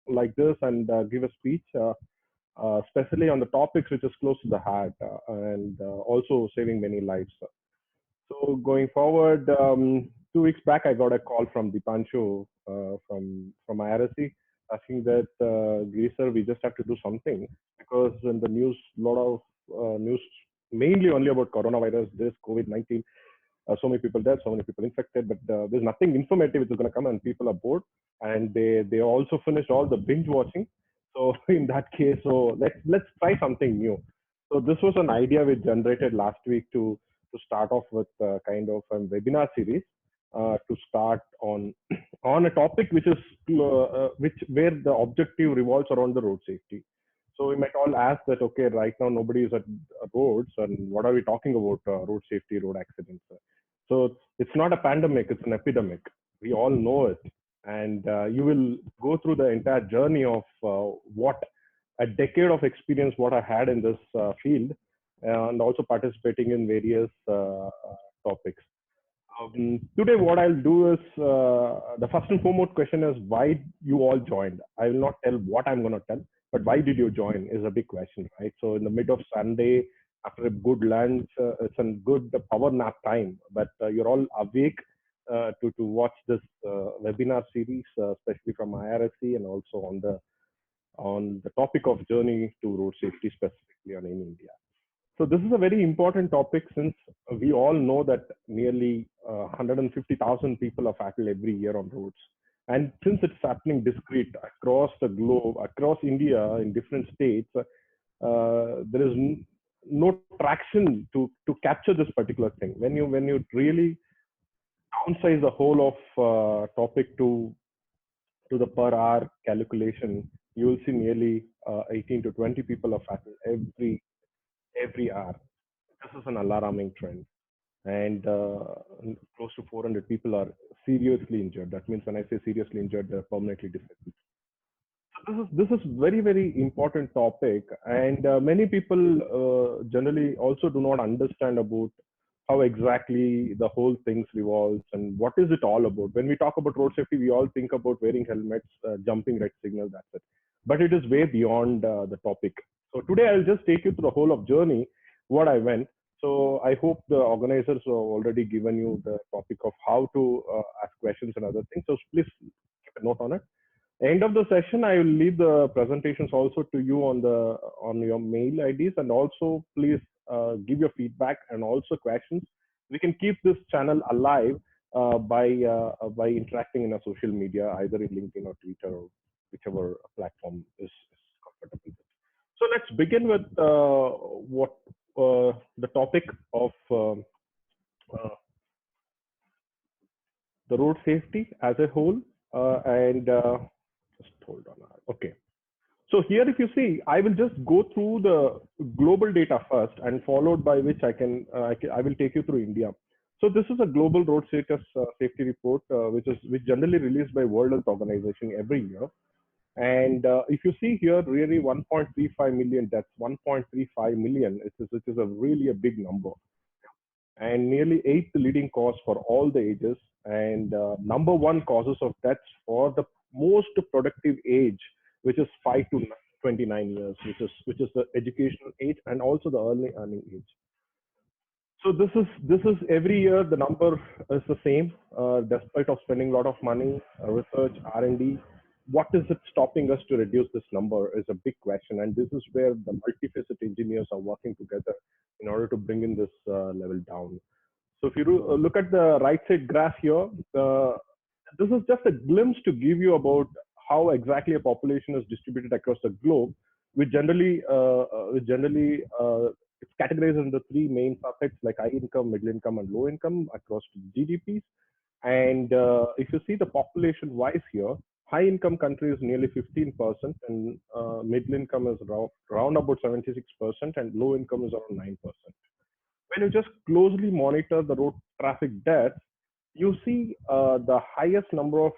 like this and give a speech, especially on the topics which is close to the heart and also saving many lives. So going forward, 2 weeks back, I got a call from Dipanshu from IRSC asking that Giri sir, we just have to do something because in the news, a lot of news mainly only about coronavirus, this COVID-19. So many people dead, so many people infected, but there's nothing informative which is going to come, and people are bored, and they also finished all the binge watching. So in that case, so let's try something new. So this was an idea we generated last week to start off with kind of a webinar series to start on on a topic which is which where the objective revolves around the road safety. So we might all ask that, okay, right now nobody is at roads, and what are we talking about? Road safety, road accidents. So it's not a pandemic; it's an epidemic. We all know it, and you will go through the entire journey of what a decade of experience what I had in this field, and also participating in various topics. Today, what I'll do is the first and foremost question is why you all joined. I will not tell what I'm going to tell, but why did you join is a big question, right? So, in the mid of Sunday, after a good lunch, it's a good power nap time, but you're all awake to watch this webinar series, especially from IRSC and also on the topic of journey to road safety, specifically on in India. So this is a very important topic since we all know that nearly 150,000 people are fatal every year on roads. And since it's happening discrete across the globe, across India in different states, there is no traction to capture this particular thing. When you really downsize the whole of topic to the per hour calculation, you will see nearly 18 to 20 people are fatal every hour. This is an alarming trend, and close to 400 people are seriously injured. That means when I say seriously injured, they're permanently disabled. So this is very important topic, and many people generally also do not understand about how exactly the whole things revolves and what is it all about. When we talk about road safety, we all think about wearing helmets, jumping red signal, that's it. But it is way beyond the topic. So today I'll just take you through the whole of journey, what I went. So I hope the organizers have already given you the topic of how to ask questions and other things. So please keep a note on it. End of the session, I will leave the presentations also to you on your mail IDs, and also please give your feedback and also questions. We can keep this channel alive by interacting in a social media, either in LinkedIn or Twitter or whichever platform is comfortable with. So let's begin with what the topic of the road safety as a whole, and just hold on. Okay. So here, if you see, I will just go through the global data first, and followed by which I will take you through India. So this is a global road status safety report, which generally released by World Health Organization every year. And if you see here, really 1.35 million deaths, 1.35 million, which is a really a big number, and nearly eighth leading cause for all the ages, and number one causes of deaths for the most productive age, which is 5 to 29 years, which is the educational age and also the early earning age. So this is every year the number is the same, despite of spending a lot of money, research, R&D. What is it stopping us to reduce this number is a big question, and this is where the multifaceted engineers are working together in order to bring in this level down. So if you look at the right side graph here, this is just a glimpse to give you about how exactly a population is distributed across the globe. We generally it's categorized into three main subsets like high income, middle income, and low income across GDPs. And if you see the population wise here, high income country is nearly 15%, and middle income is around about 76%, and low income is around 9%. When you just closely monitor the road traffic deaths, you see the highest number of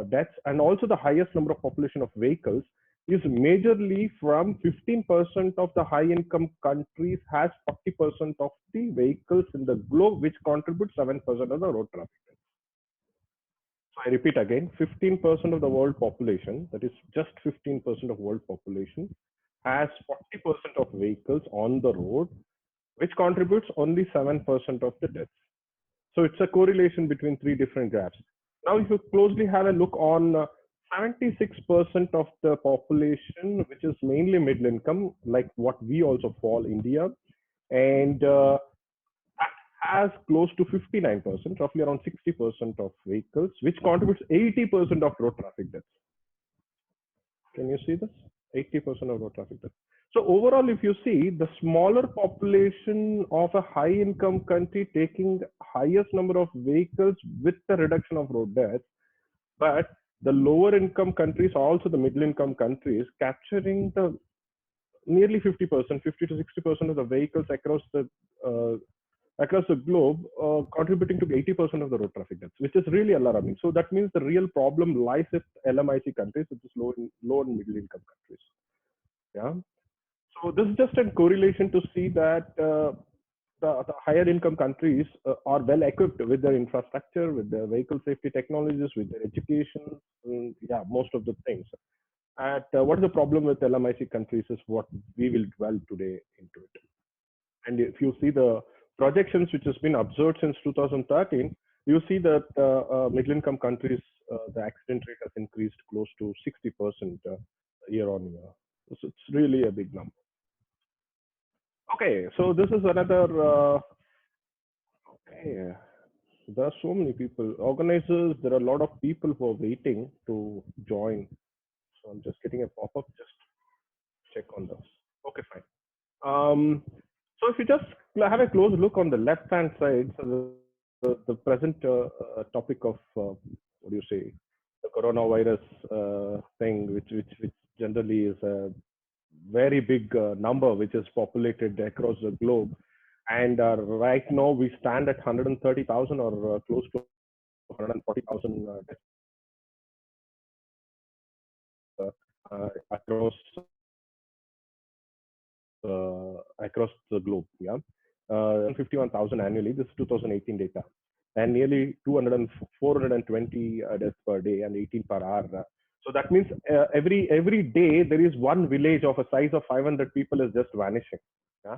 deaths and also the highest number of population of vehicles is majorly from 15% of the high income countries has 40% of the vehicles in the globe, which contribute 7% of the road traffic. I repeat again, 15% of the world population, that is just 15% of world population, has 40% of vehicles on the road, which contributes only 7% of the deaths. So it's a correlation between three different graphs. Now, if you closely have a look on 76% of the population, which is mainly middle income, like what we also fall India, and that has close to 59%, roughly around 60% of vehicles, which contributes 80% of road traffic deaths. Can you see this? 80% of road traffic deaths. So overall, if you see the smaller population of a high income country taking highest number of vehicles with the reduction of road deaths, but the lower income countries, also the middle income countries, capturing the nearly 50%, 50 to 60% of the vehicles across the globe, contributing to 80% of the road traffic deaths, which is really alarming. So that means the real problem lies with LMIC countries, which is low and middle income countries. Yeah. So this is just a correlation to see that the higher income countries are well equipped with their infrastructure, with their vehicle safety technologies, with their education, yeah, most of the things. What is the problem with LMIC countries is what we will dwell today into it. And if you see the projections which has been observed since 2013, you see that middle income countries, the accident rate has increased close to 60% year on year. So it's really a big number. Okay, so this is another. Okay, there are so many people, organizers. There are a lot of people who are waiting to join. So I'm just getting a pop-up. Just check on this. Okay, fine. So if you just have a close look on the left-hand side, so the present topic of what do you say, the coronavirus thing, which generally is a very big number, which is populated across the globe, and right now we stand at 130,000 or close to 140,000 across the globe. Yeah, 51,000 annually. This is 2018 data, and nearly 420 deaths per day and 18 per hour. So that means every day there is one village of a size of 500 people is just vanishing. Yeah,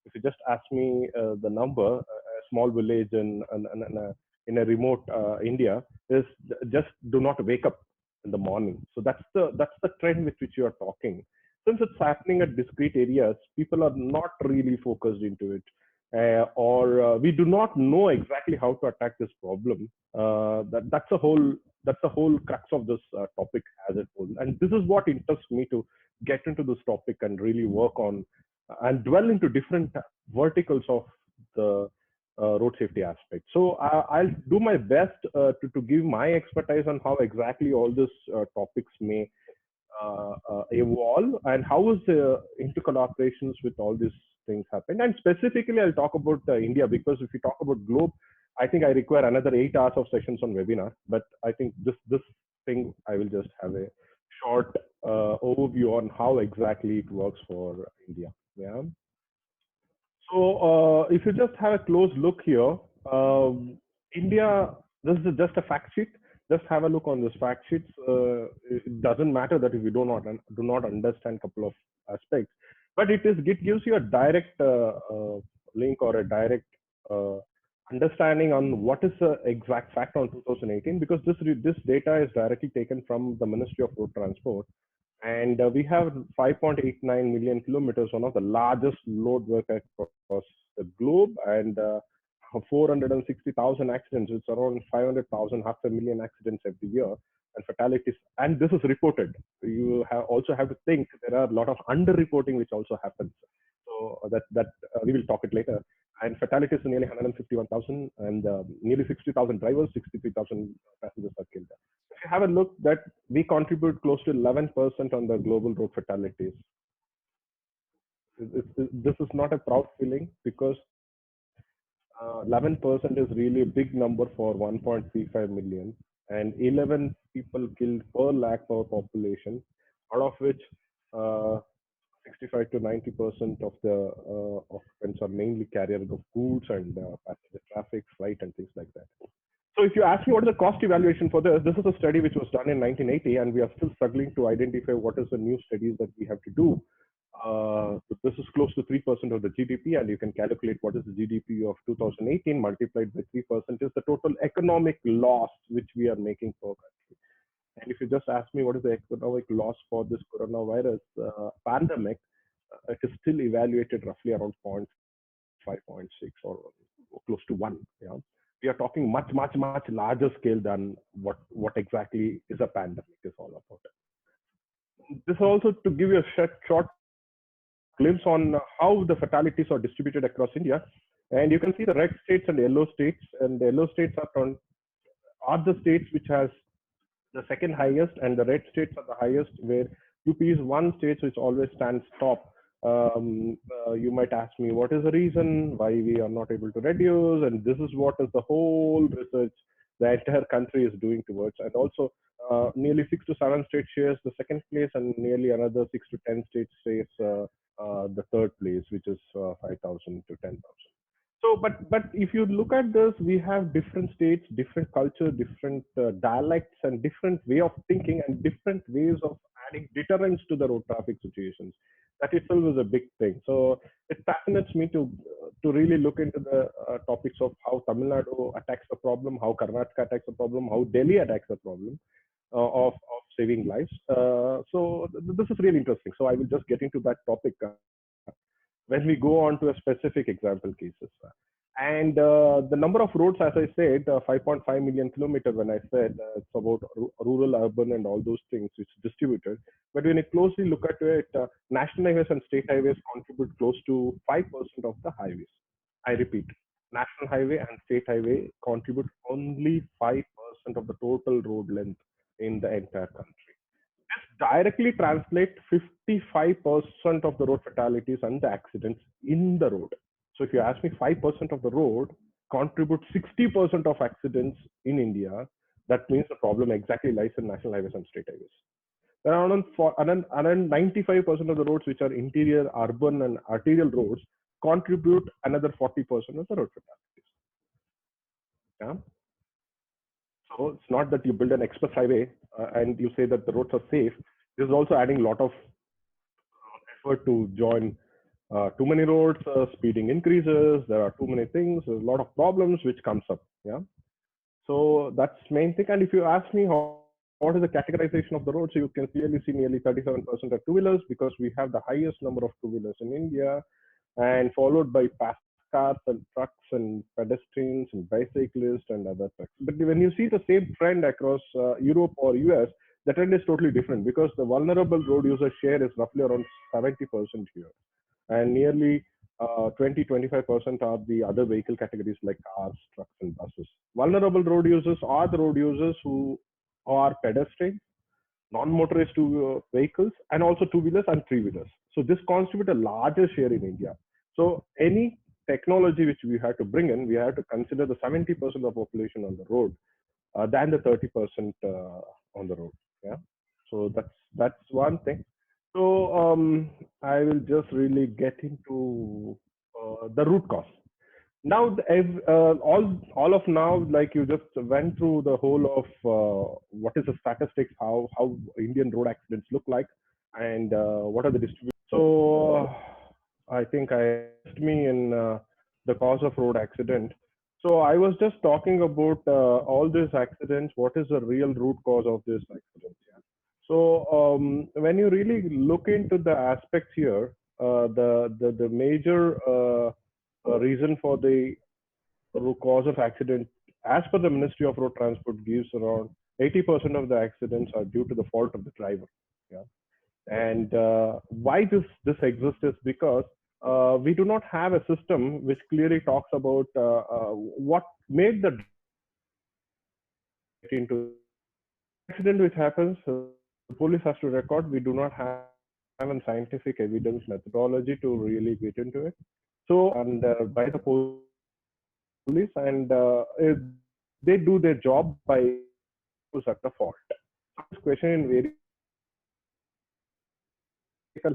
if you just ask me the number, a small village in a remote India is just do not wake up in the morning. So that's the trend with which you are talking. Since it's happening at discrete areas, people are not really focused into it, or we do not know exactly how to attack this problem. That's the whole crux of this topic as a whole, and this is what interests me to get into this topic and really work on and dwell into different verticals of the road safety aspect. So I'll do my best to give my expertise on how exactly all these topics may evolve and how is the intercollaborations with all these things happen. And specifically, I'll talk about India, because if you talk about globe, I think I require another 8 hours of sessions on webinar. But I think this thing, I will just have a short overview on how exactly it works for India. Yeah. So if you just have a close look here, India, this is just a fact sheet. Just have a look on this fact sheets. It doesn't matter that if you do not understand a couple of aspects, but it gives you a direct link or a direct understanding on what is the exact fact on 2018, because this data is directly taken from the Ministry of Road Transport. And we have 5.89 million kilometers, one of the largest load work across the globe, and 460,000 accidents, which is around 500,000, half a million accidents every year, and fatalities. And this is reported. You also have to think there are a lot of underreporting which also happens. So that we will talk it later. And fatalities are nearly 151,000, and nearly 60,000 drivers, 63,000 passengers are killed. If you have a look, that we contribute close to 11% on the global road fatalities. This is not a proud feeling, because 11% is really a big number for 1.35 million, and 11 people killed per lakh per population, out of which 65 to 90% of the occupants are mainly carriers of goods and passenger traffic, flight, and things like that. So if you ask me what is the cost evaluation for this, this is a study which was done in 1980, and we are still struggling to identify what is the new studies that we have to do. This is close to 3% of the GDP, and you can calculate what is the GDP of 2018 multiplied by 3% is the total economic loss which we are making per country. And if you just ask me what is the economic loss for this coronavirus pandemic, it is still evaluated roughly around 0.5, 0.6, or close to 1. Yeah, we are talking much larger scale than what exactly is a pandemic is all about. This also to give you a short glimpse on how the fatalities are distributed across India. And you can see the red states and yellow states. And the yellow states are the states which has the second highest, and the red states are the highest, where UP is one state which always stands top. You might ask me, what is the reason why we are not able to reduce? And this is what is the whole research the entire country is doing towards. And also, nearly 6 to 7 states shares the second place, and nearly another 6 to 10 states shares the third place, which is 5,000 to 10,000. So, but if you look at this, we have different states, different culture, different dialects, and different way of thinking, and different ways of adding deterrence to the road traffic situations. That itself is a big thing. So it fascinates me to really look into the topics of how Tamil Nadu attacks the problem, how Karnataka attacks the problem, how Delhi attacks the problem of saving lives. This is really interesting. So I will just get into that topic when we go on to a specific example cases. And the number of roads, as I said, 5.5 million kilometers. When I said it's about rural, urban, and all those things, it's distributed. But when you closely look at it, national highways and state highways contribute close to 5% of the highways. I repeat, national highway and state highway contribute only 5% of the total road length in the entire country. This directly translates 55% of the road fatalities and the accidents in the road. So if you ask me, 5% of the road contribute 60% of accidents in India. That means the problem exactly lies in national highways and state highways. Around 95% of the roads which are interior, urban, and arterial roads contribute another 40% of the road fatalities. Yeah. So it's not that you build an express highway and you say that the roads are safe. This is also adding a lot of effort to join too many roads, speeding increases, there are too many things, there's a lot of problems which comes up. Yeah. So that's main thing. And if you ask me what is the categorization of the road, so you can clearly see nearly 37% are two-wheelers, because we have the highest number of two-wheelers in India, and followed by passenger cars and trucks and pedestrians and bicyclists and other trucks. But when you see the same trend across Europe or US, the trend is totally different, because the vulnerable road user share is roughly around 70% here, and nearly 20-25% are the other vehicle categories like cars, trucks, and buses. Vulnerable road users are the road users who are pedestrians, non-motorized vehicles, and also two-wheelers and three-wheelers. So this constitutes a larger share in India. So any technology which we have to bring in, we have to consider the 70% of the population on the road than the 30% on the road. Yeah. So that's one thing. So I will just really get into the root cause. Now, all of now, like you just went through the whole of what is the statistics, how Indian road accidents look like, and what are the distributions. So I think I asked me in the cause of road accident. So I was just talking about all these accidents. What is the real root cause of these accidents? Yeah. So when you really look into the aspects here, the major reason for the cause of accident, as per the Ministry of Road Transport, gives around 80% of the accidents are due to the fault of the driver. Yeah. And why this exists is because we do not have a system which clearly talks about what made the into accident which happens. The police has to record. We do not have a scientific evidence methodology to really get into it. So, and by the police, and they do their job by who's at the fault. This question in various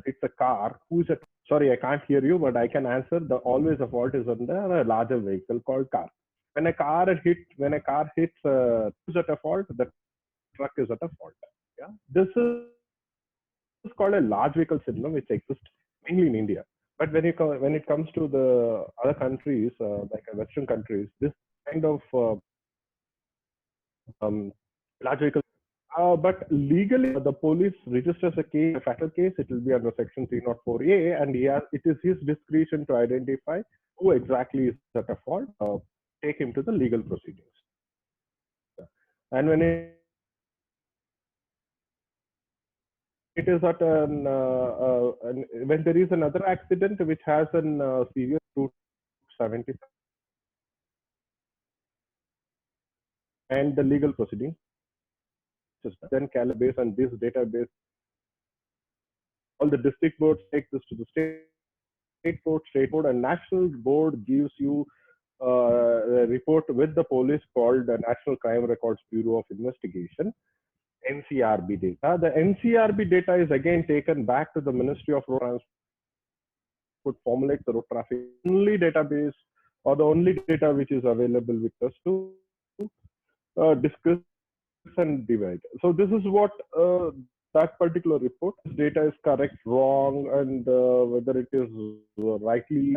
hits a car, who's at, sorry, I can't hear you, but I can answer. The always the fault is on the larger vehicle called car. when a car hits who's at a fault, the truck is at a fault. Yeah, this is called a large vehicle syndrome, which exists mainly in India. But when it comes to the other countries, like Western countries, this kind of large vehicle. But legally, the police registers a case, a fatal case. It will be under Section 304A, and it is his discretion to identify who exactly is at a fault. Take him to the legal proceedings. And it is at when there is another accident which has an serious 270 and the legal proceedings, then Calibase and this database, all the district boards take this to the state board, and national board gives you a report with the police called the National Crime Records Bureau of Investigation, NCRB data. The NCRB data is again taken back to the Ministry of Road Transport, formulates the road traffic only database or the only data which is available with us to discuss and divide. So this is what that particular report. This data is correct, wrong, and whether it is rightly.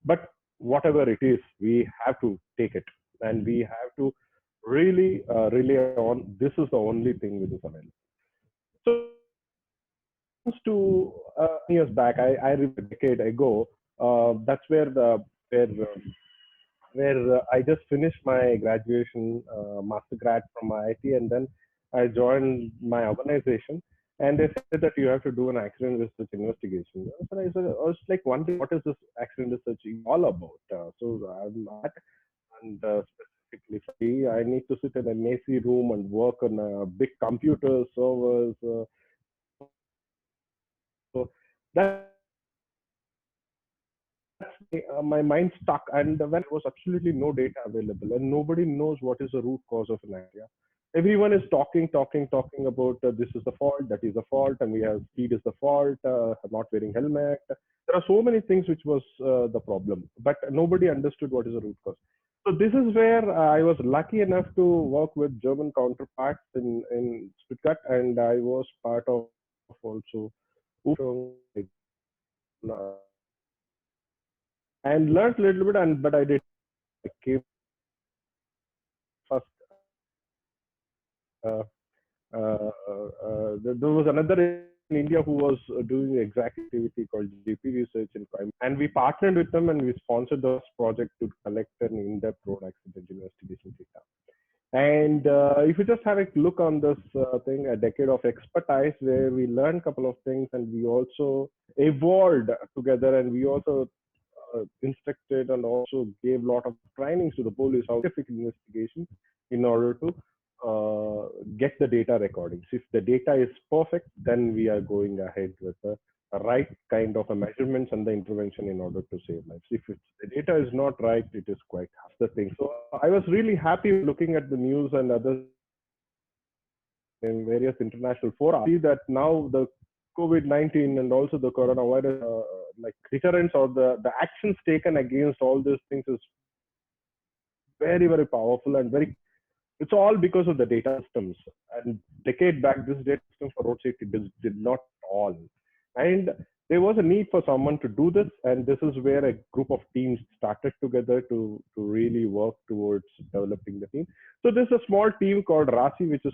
But whatever it is, we have to take it, and we have to really rely on. This is the only thing which is available. So to years back, I remember a decade ago. That's where I just finished my graduation, master grad from IIT, and then I joined my organization. And they said that you have to do an accident research investigation. So I was like wondering, what is this accident research all about? So I'm not, and specifically, I need to sit in an AC room and work on big computer servers. So that my mind stuck, and when there was absolutely no data available and nobody knows what is the root cause of an accident. Everyone is talking about this is the fault, that is the fault, and we have speed is the fault, not wearing helmet. There are so many things which was the problem, but nobody understood what is the root cause. So this is where I was lucky enough to work with German counterparts in Stuttgart, and I was part of also and learned a little bit, and but I did came first. Uh, there was another in India who was doing the exact activity called JP Research in crime, and we partnered with them and we sponsored this project to collect an in-depth road accident investigation data. And if you just have a look on this thing, a decade of expertise where we learned a couple of things and we also evolved together, and we also instructed and also gave a lot of trainings to the police, how scientific investigation in order to get the data recordings. If the data is perfect, then we are going ahead with the right kind of a measurements and the intervention in order to save lives. If the data is not right, it is quite hard. The thing. So I was really happy looking at the news and others in various international fora. See that now the COVID-19 and also the coronavirus, like deterrence or the actions taken against all these things is very, very powerful and very. It's all because of the data systems. And decade back, this data system for road safety did not all. And there was a need for someone to do this, and this is where a group of teams started together to really work towards developing the team. So there's a small team called RASI, which is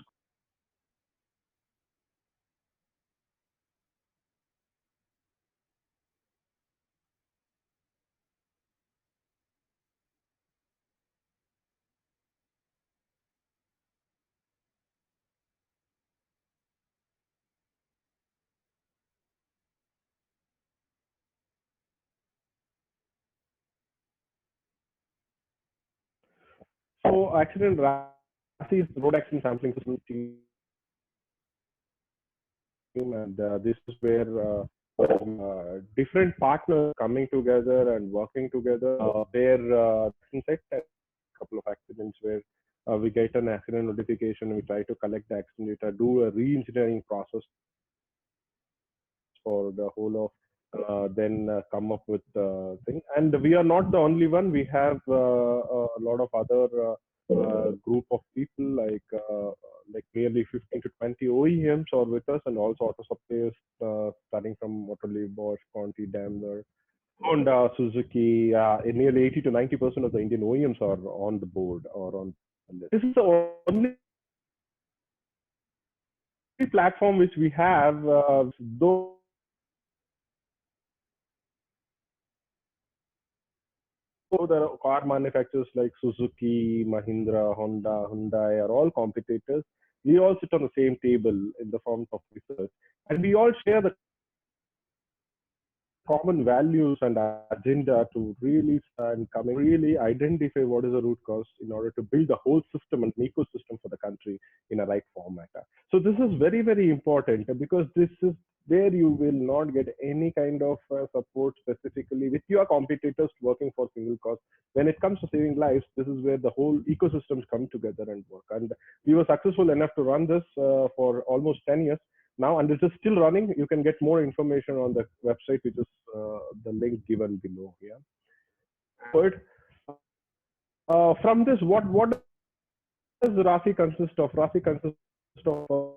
so accident RASI is the road accident sampling system team, and this is where different partners coming together and working together. Set a couple of accidents where we get an accident notification, we try to collect the accident data, do a re-engineering process for the whole of then come up with the thing. And we are not the only one. We have a lot of other group of people like nearly 15 to 20 OEMs are with us, and also auto suppliers starting from Motorola, Bosch, Conti, Daimler, Honda, Suzuki. Nearly 80 to 90% of the Indian OEMs are on the board or on the list. This is the only platform which we have, though the car manufacturers like Suzuki, Mahindra, Honda, Hyundai are all competitors. We all sit on the same table in the form of research, and we all share the common values and agenda to really and coming really identify what is the root cause in order to build the whole system and ecosystem for the country in a right format. So this is very, very important because this is where you will not get any kind of support specifically with your competitors working for single cause. When it comes to saving lives, this is where the whole ecosystems come together and work. And we were successful enough to run this for almost 10 years now, and it is still running. You can get more information on the website, which is the link given below here. But from this, what does RAFI consist of? RAFI consists of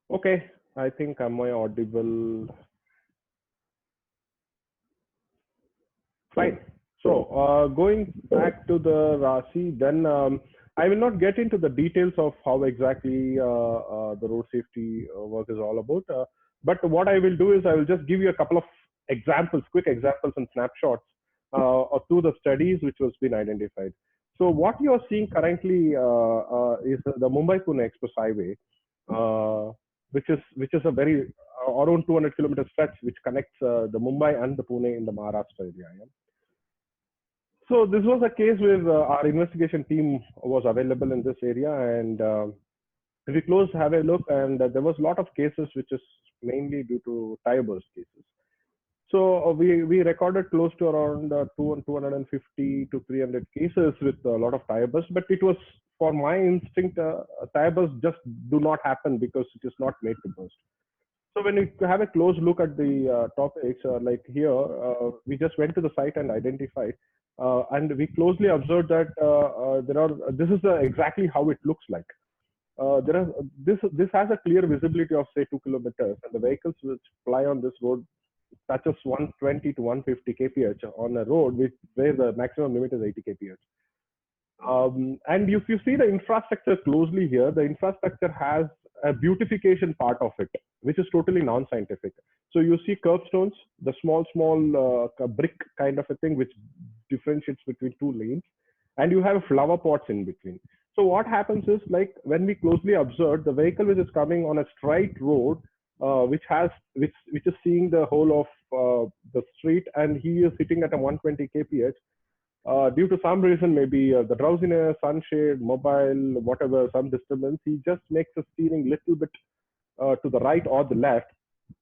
okay. I think am I audible? Fine. So going back to the RASI, then I will not get into the details of how exactly the road safety work is all about. But what I will do is I will just give you a couple of examples, quick examples and snapshots of through the studies which was been identified. So what you are seeing currently is the Mumbai-Pune Express Highway, which is a very around 200-kilometer stretch which connects the Mumbai and the Pune in the Maharashtra area. Yeah? So this was a case where our investigation team was available in this area, and we closed have a look, and there was a lot of cases which is mainly due to tire burst cases. So we recorded close to around 250 to 300 cases with a lot of tire bursts, but it was for my instinct, tire bursts just do not happen because it is not made to burst. So when you have a close look at the topics, like here, we just went to the site and identified, and we closely observed that there are. This is exactly how it looks like. There are this has a clear visibility of say 2 kilometers, and the vehicles which fly on this road touches 120 to 150 kph on a road where the maximum limit is 80 kph. And if you see the infrastructure closely here, the infrastructure has a beautification part of it, which is totally non-scientific. So you see curbstones, the small brick kind of a thing, which differentiates between two lanes, and you have flower pots in between. So what happens is, like when we closely observe, the vehicle which is coming on a straight road, which is seeing the whole of the street, and he is sitting at a 120 kph. Due to some reason, maybe the drowsiness, sunshade, mobile, whatever, some disturbance, he just makes the steering little bit to the right or the left.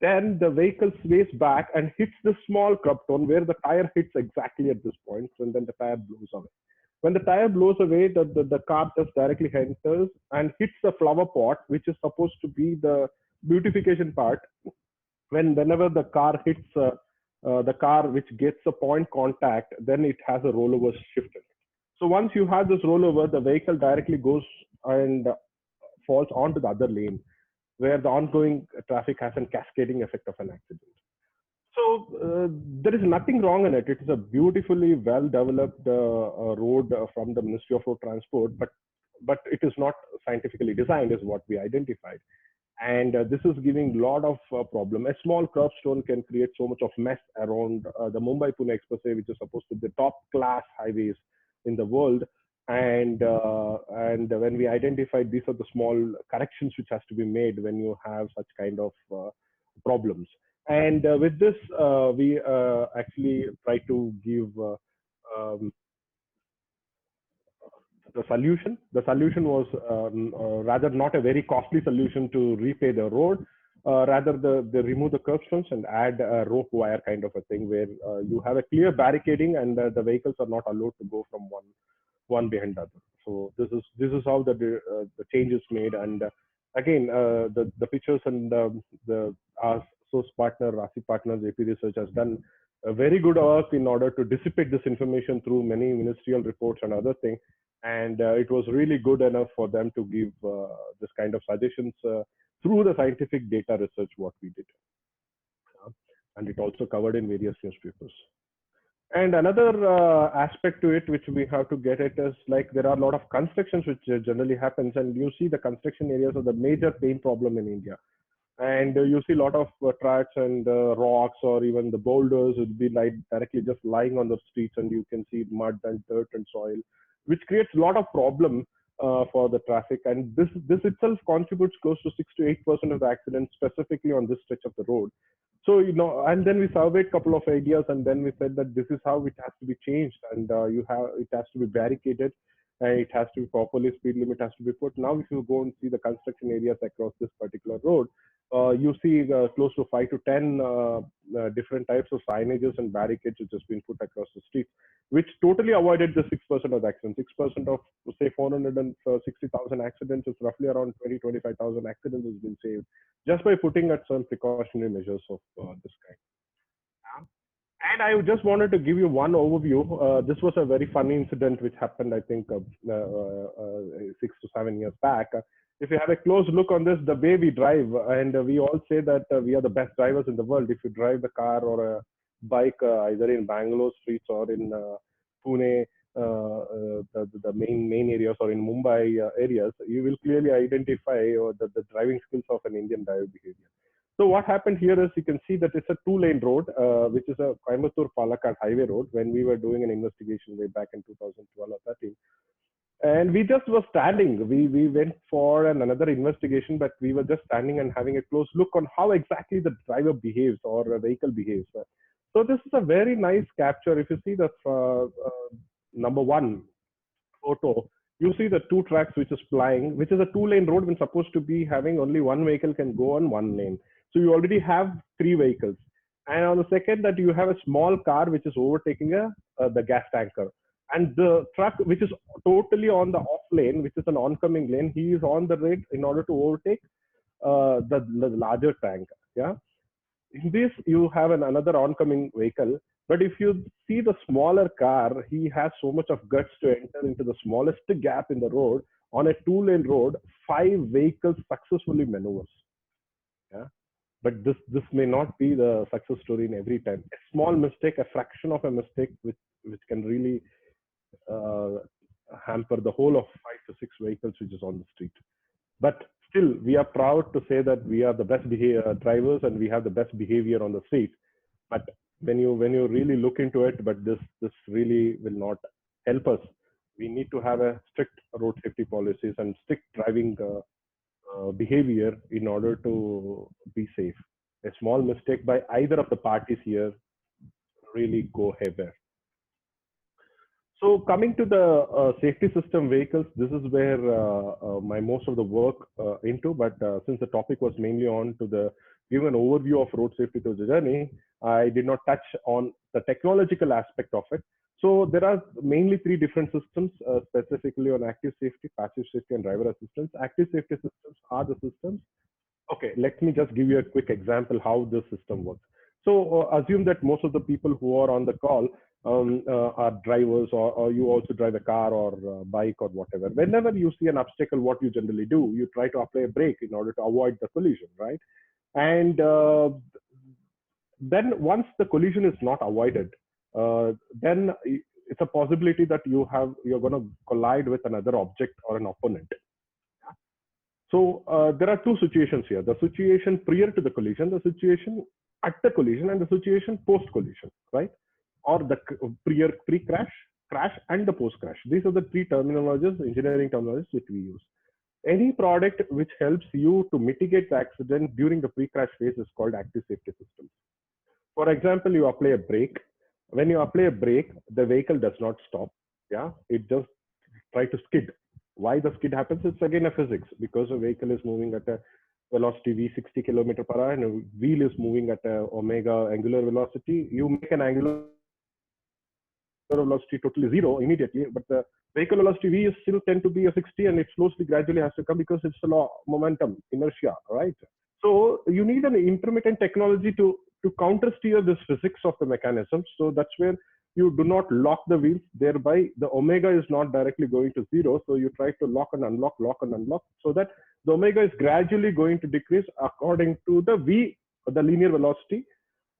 Then the vehicle sways back and hits the small curbstone where the tire hits exactly at this point, and then the tire blows away. When the tire blows away, the car just directly enters and hits the flower pot, which is supposed to be the beautification part. Whenever the car hits the car which gets a point contact, then it has a rollover shift in it. So once you have this rollover, the vehicle directly goes and falls onto the other lane, where the ongoing traffic has a cascading effect of an accident. So there is nothing wrong in it. It is a beautifully well developed road from the Ministry of Road Transport, but it is not scientifically designed, is what we identified. and this is giving a lot of problem. A small curbstone can create so much of mess around the Mumbai Pune Expressway, which is supposed to be the top class highways in the world. And when we identified these are the small corrections which has to be made when you have such kind of problems. And with this, we actually try to give um, the solution. The solution was rather not a very costly solution to repay the road. Rather, they remove the curbstones and add a rope wire kind of a thing where you have a clear barricading and the vehicles are not allowed to go from one behind the other. So this is how the change is made. And again, the pictures and the our source partner, Rasi Partners, AP Research has done a very good work in order to dissipate this information through many ministerial reports and other things. And it was really good enough for them to give this kind of suggestions through the scientific data research what we did. And it also covered in various newspapers. And another aspect to it, which we have to get it, is like there are a lot of constructions which generally happens, and you see the construction areas are the major pain problem in India. And you see a lot of tracks and rocks or even the boulders would be like directly just lying on the streets, and you can see mud and dirt and soil, which creates a lot of problem for the traffic. And this itself contributes close to 6 to 8% of the accidents specifically on this stretch of the road. So and then we surveyed a couple of ideas, and then we said that this is how it has to be changed, and it has to be barricaded, and it has to be properly, speed limit has to be put. Now if you go and see the construction areas across this particular road, you see close to 5 to 10 different types of signages and barricades which has been put across the street, which totally avoided the 6% of the accidents. 6% of say 460,000 accidents is roughly around 20 to 25,000 accidents has been saved just by putting at some precautionary measures of this kind. And I just wanted to give you one overview. This was a very funny incident which happened, I think, 6 to 7 years back. If you have a close look on this, the way we drive, and we all say that we are the best drivers in the world. If you drive the car or a bike, either in Bangalore streets or in Pune, the main areas, or in Mumbai areas, you will clearly identify the driving skills of an Indian driver behavior. So what happened here is you can see that it's a two-lane road, which is a Coimbatore-Palakkad highway road when we were doing an investigation way back in 2012 or 13. And we just were standing. We went for another investigation, but we were just standing and having a close look on how exactly the driver behaves or a vehicle behaves. So this is a very nice capture. If you see the number one photo, you see the two tracks which is flying, which is a two-lane road when supposed to be having only one vehicle can go on one lane. So you already have three vehicles. And on the second, that you have a small car which is overtaking the gas tanker. And the truck, which is totally on the off lane, which is an oncoming lane, he is on the road in order to overtake the larger tank. Yeah. In this, you have another oncoming vehicle. But if you see the smaller car, he has so much of guts to enter into the smallest gap in the road. On a two-lane road, five vehicles successfully maneuvers. Yeah. But this may not be the success story in every time. A small mistake, a fraction of a mistake, which can really uh, hamper the whole of 5 to 6 vehicles which is on the street. But still, we are proud to say that we are the best drivers and we have the best behavior on the street. But when you really look into it, but this really will not help us. We need to have a strict road safety policies and strict driving behavior in order to be safe. A small mistake by either of the parties here really go haywire. So coming to the safety system vehicles, this is where my most of the work into. But since the topic was mainly on to the give an overview of road safety through the journey, I did not touch on the technological aspect of it. So there are mainly three different systems, specifically on active safety, passive safety, and driver assistance. Active safety systems are the systems. Okay, let me just give you a quick example how this system works. So assume that most of the people who are on the call are drivers, or you also drive a car or a bike or whatever. Whenever you see an obstacle, what you generally do, you try to apply a brake in order to avoid the collision, right? And then once the collision is not avoided, then it's a possibility that you're going to collide with another object or an opponent. So there are two situations here: the situation prior to the collision, the situation at the collision, and the situation post collision, right? Or the pre-crash, crash, and the post-crash. These are the three terminologies, engineering terminologies, which we use. Any product which helps you to mitigate the accident during the pre-crash phase is called active safety system. For example, you apply a brake. When you apply a brake, the vehicle does not stop. Yeah, it just try to skid. Why the skid happens? It's again a physics, because a vehicle is moving at a velocity v 60 kilometer per hour and a wheel is moving at a omega angular velocity. You make an angular velocity totally zero immediately, but the vehicle velocity v is still tend to be a 60, and it slowly gradually has to come because it's a law momentum inertia, right? So you need an intermittent technology to counter steer this physics of the mechanism. So that's where you do not lock the wheels, thereby the omega is not directly going to zero. So you try to lock and unlock, so that the omega is gradually going to decrease according to the v, the linear velocity,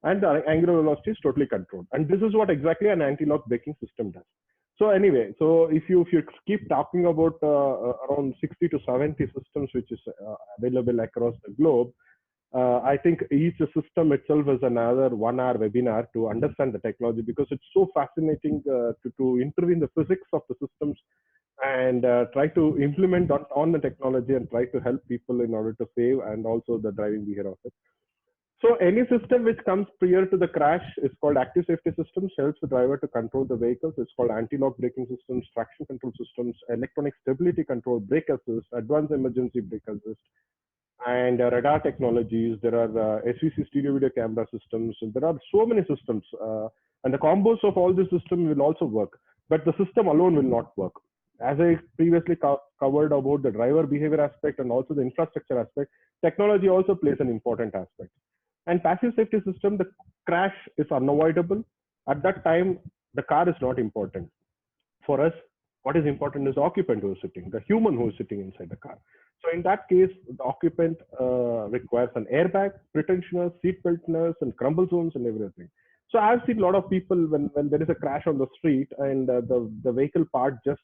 and the angular velocity is totally controlled. And this is what exactly an anti-lock braking system does. So anyway, so if you keep talking about around 60 to 70 systems which is available across the globe, I think each system itself is another 1 hour webinar to understand the technology, because it's so fascinating to intervene the physics of the systems and try to implement on the technology and try to help people in order to save and also the driving behavior of it. So any system which comes prior to the crash is called active safety systems, helps the driver to control the vehicles. It's called anti-lock braking systems, traction control systems, electronic stability control, brake assist, advanced emergency brake assist, and radar technologies. There are SVC stereo video camera systems. And there are so many systems, and the combos of all these systems will also work, but the system alone will not work. As I previously covered about the driver behavior aspect and also the infrastructure aspect, technology also plays an important aspect. And passive safety system, the crash is unavoidable. At that time, the car is not important. For us, what is important is the occupant who is sitting, the human who is sitting inside the car. So in that case, the occupant requires an airbag, pretensioners, seat beltners, and crumble zones and everything. So I've seen a lot of people when there is a crash on the street and the vehicle part just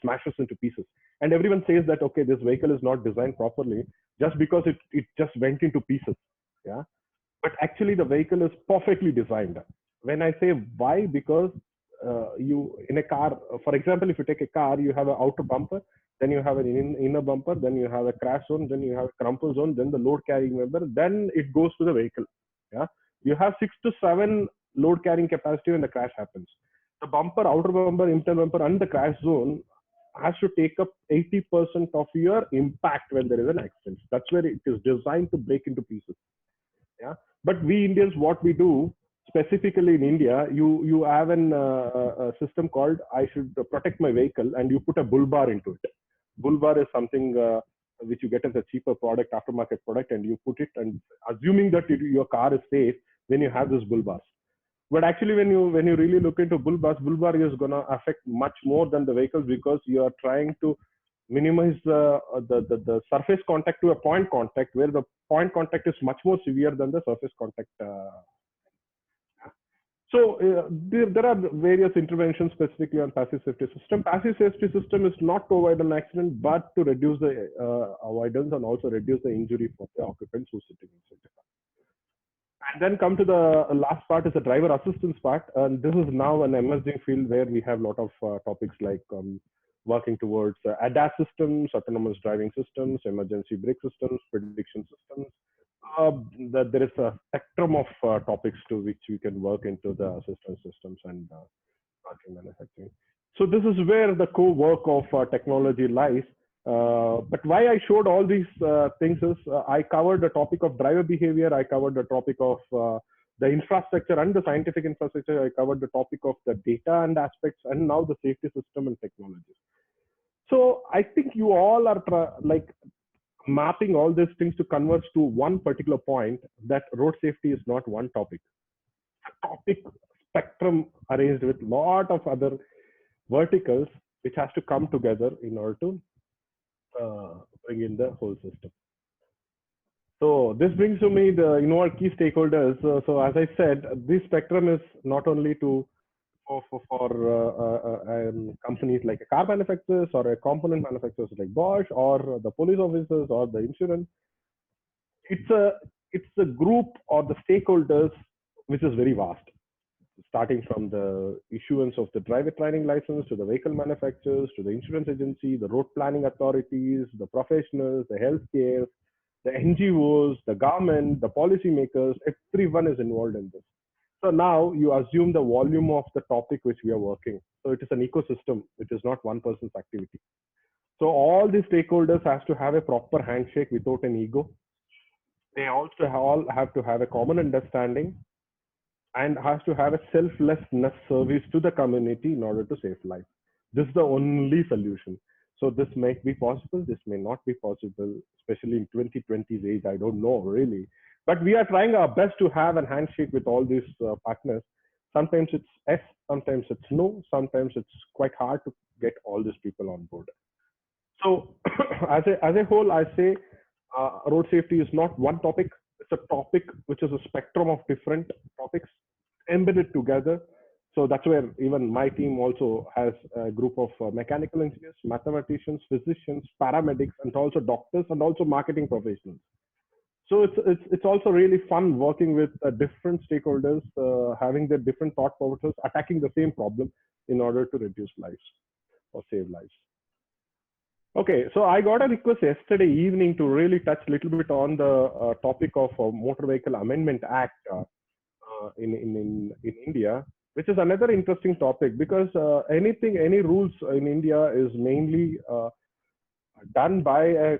smashes into pieces. And everyone says that, okay, this vehicle is not designed properly just because it just went into pieces. Yeah. But actually the vehicle is perfectly designed. When I say why, because you in a car, for example, if you take a car, you have an outer bumper, then you have an inner bumper, then you have a crash zone, then you have a crumple zone, then the load carrying member, then it goes to the vehicle. Yeah. You have 6 to 7 load carrying capacity when the crash happens. The bumper, outer bumper, internal bumper, and the crash zone has to take up 80% of your impact when there is an accident. That's where it is designed to break into pieces. Yeah. But we Indians, what we do, specifically in India, you have a system called I should protect my vehicle, and you put a bull bar into it. Bull bar is something which you get as a cheaper product, aftermarket product, and you put it, and assuming that your car is safe, then you have this bull bars. But actually, when you really look into bull bar is gonna affect much more than the vehicles, because you are trying to minimize the surface contact to a point contact, where the point contact is much more severe than the surface contact. So there are various interventions specifically on passive safety system. Passive safety system is not to avoid an accident, but to reduce the avoidance and also reduce the injury for the occupants who are sitting inside the car. And then come to the last part is the driver assistance part. And this is now an emerging field where we have a lot of topics like working towards ADAS systems, autonomous driving systems, emergency brake systems, prediction systems. There is a spectrum of topics to which we can work into the assistance systems and manufacturing. So this is where the core work of technology lies. But why I showed all these things is I covered the topic of driver behavior, I covered the topic of the infrastructure and the scientific infrastructure, I covered the topic of the data and aspects, and now the safety system and technologies. So I think you all are like mapping all these things to converge to one particular point, that road safety is not one topic. A topic spectrum arranged with lot of other verticals which has to come together in order to bring in the whole system. So this brings to me the key stakeholders. So as I said, this spectrum is not only to for companies like a car manufacturers or a component manufacturers like Bosch or the police officers or the insurance. It's a group or the stakeholders which is very vast, starting from the issuance of the driver training license to the vehicle manufacturers to the insurance agency, the road planning authorities, the professionals, the healthcare, the NGOs, the government, the policymakers. Everyone is involved in this. So now you assume the volume of the topic which we are working. So it is an ecosystem. It is not one person's activity. So all the stakeholders has to have a proper handshake without an ego. They also all have to have a common understanding and has to have a selflessness service to the community in order to save life. This is the only solution. So this may be possible, this may not be possible, especially in 2020's age. I don't know really, but we are trying our best to have a handshake with all these partners. Sometimes it's yes, sometimes it's no, sometimes it's quite hard to get all these people on board. So as a whole, I say road safety is not one topic. It's a topic which is a spectrum of different topics embedded together. So that's where even my team also has a group of mechanical engineers, mathematicians, physicians, paramedics, and also doctors, and also marketing professionals. So it's also really fun working with different stakeholders, having their different thought processes, attacking the same problem in order to reduce lives or save lives. Okay, so I got a request yesterday evening to really touch a little bit on the topic of Motor Vehicle Amendment Act in India, which is another interesting topic because any rules in India is mainly done by a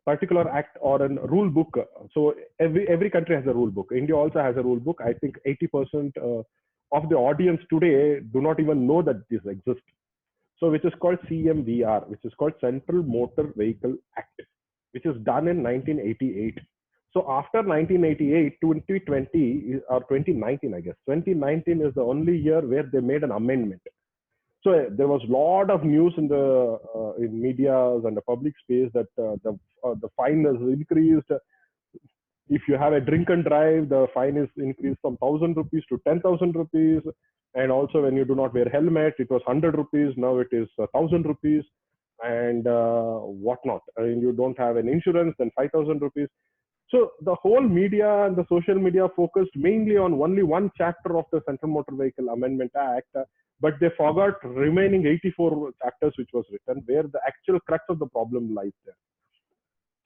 particular act or a rule book. So every country has a rule book. India also has a rule book. I think 80% of the audience today do not even know that this exists. So which is called CMVR, which is called Central Motor Vehicle Act, which is done in 1988. So after 1988, 2020 or 2019, I guess 2019 is the only year where they made an amendment. So there was a lot of news in the in medias and the public space that the fine has increased. If you have a drink and drive, the fine is increased from 1,000 rupees to 10,000 rupees. And also when you do not wear helmet, it was 100 rupees. Now it is 1,000 rupees and whatnot. And you don't have an insurance, then 5,000 rupees. So the whole media and the social media focused mainly on only one chapter of the Central Motor Vehicle Amendment Act, but they forgot remaining 84 chapters which was written, where the actual crux of the problem lies there.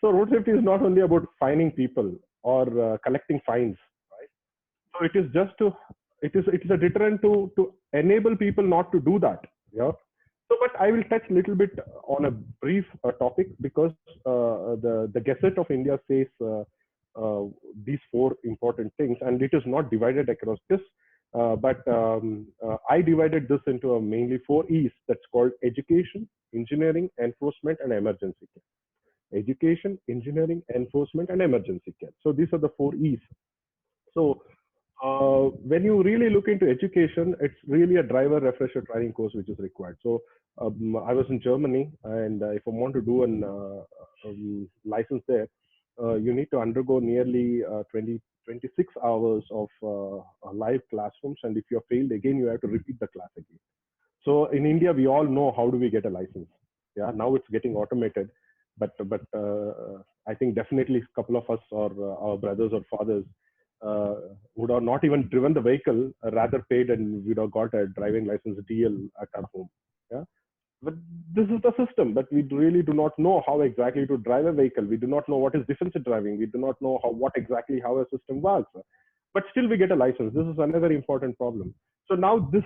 So road safety is not only about fining people or collecting fines, right? So it is just to it is a deterrent to enable people not to do that. Yeah. So, but I will touch a little bit on a brief topic because the Gazette of India says these four important things, and it is not divided across this. But I divided this into mainly four E's. That's called education, engineering, enforcement, and emergency care. Education, engineering, enforcement, and emergency care. So these are the four E's. So when you really look into education, it's really a driver refresher training course which is required. So I was in Germany, and if I want to do an license there, you need to undergo nearly 26 hours of live classrooms, and if you're failed again, you have to repeat the class again. So in India, we all know how do we get a license. Yeah, now it's getting automated, but I think definitely a couple of us or our brothers or fathers would have not even driven the vehicle, rather paid and would have got a driving license DL at our home. Yeah, but this is the system. But we really do not know how exactly to drive a vehicle. We do not know what is defensive driving. We do not know what exactly how a system works. But still, we get a license. This is another important problem. So now this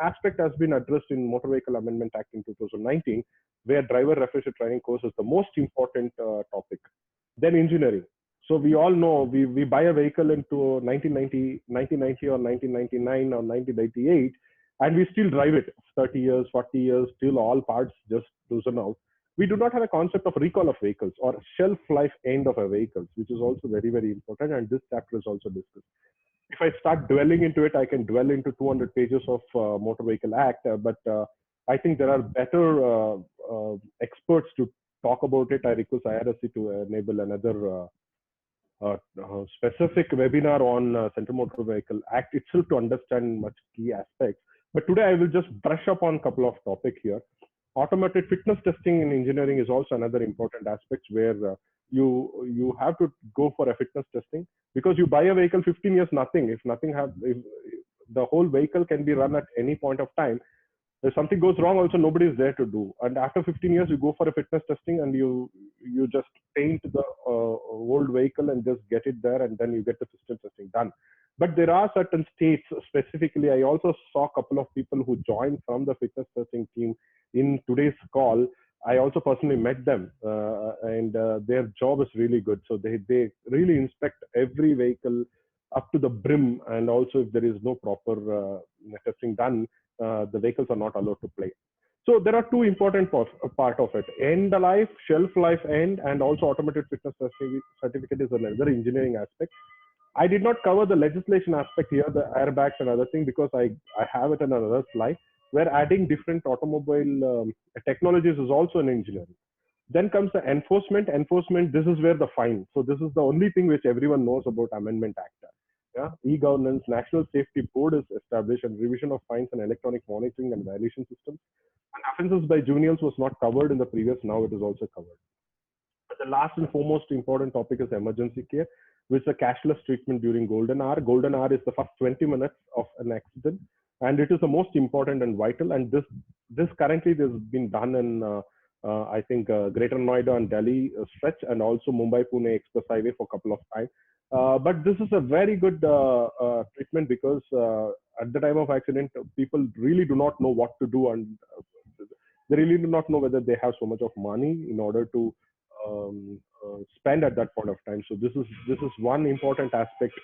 aspect has been addressed in Motor Vehicle Amendment Act in 2019, where driver refresher training course is the most important topic. Then engineering. So we all know we buy a vehicle into 1990 or 1999 or 1998, and we still drive it 30 years, 40 years, till all parts just loosen out. We do not have a concept of recall of vehicles or shelf life end of a vehicles, which is also very, very important. And this chapter is also discussed. If I start dwelling into it, I can dwell into 200 pages of Motor Vehicle Act, but I think there are better experts to talk about it. I request IRSC to enable another specific webinar on Central Motor Vehicle Act itself to understand much key aspects. But today I will just brush up on a couple of topics here. Automated fitness testing in engineering is also another important aspect where you have to go for a fitness testing, because you buy a vehicle 15 years nothing. If the whole vehicle can be run at any point of time, if something goes wrong also nobody is there to do. And after 15 years you go for a fitness testing and you just paint the old vehicle and just get it there, and then you get the fitness testing done. But there are certain states specifically. I also saw a couple of people who joined from the fitness testing team in today's call. I also personally met them, and their job is really good. So they really inspect every vehicle up to the brim, and also if there is no proper testing done, the vehicles are not allowed to play. So there are two important part of it: end life, shelf life end, and also automated fitness certificate is another engineering aspect. I did not cover the legislation aspect here, the airbags and other thing, because I have it in another slide, where adding different automobile technologies is also an engineering. Then comes the enforcement. Enforcement, this is where the fine. So this is the only thing which everyone knows about Amendment Act. Yeah, e-governance, National Safety Board is established, and revision of fines and electronic monitoring and violation systems. And offences by juveniles was not covered in the previous. Now it is also covered. But the last and foremost important topic is emergency care, which is a cashless treatment during golden hour. Golden hour is the first 20 minutes of an accident, and it is the most important and vital. And this currently has been done in I think Greater Noida and Delhi stretch, and also Mumbai Pune Express Highway for a couple of times. But this is a very good treatment, because at the time of accident, people really do not know what to do, and they really do not know whether they have so much of money in order to spend at that point of time. So this is one important aspect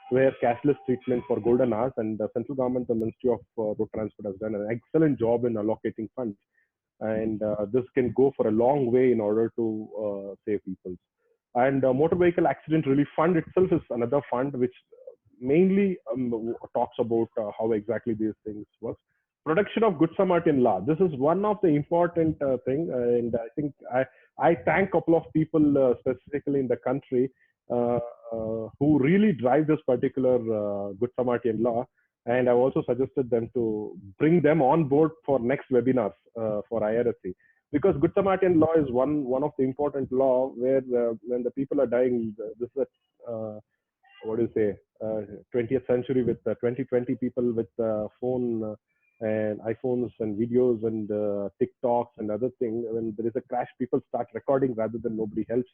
where cashless treatment for golden hours, and the central government, the Ministry of Road Transport, has done an excellent job in allocating funds, and this can go for a long way in order to save people. And motor vehicle accident relief fund itself is another fund which mainly talks about how exactly these things work. Production of Good Samaritan law. This is one of the important thing, and I think I thank a couple of people specifically in the country who really drive this particular Good Samaritan law, and I've also suggested them to bring them on board for next webinars for IRSC, because Good Samaritan law is one of the important law where when the people are dying, this is what do you say, 20th century with 2020 people with phone and iPhones and videos and TikToks and other things. When there is a crash, people start recording rather than nobody helps.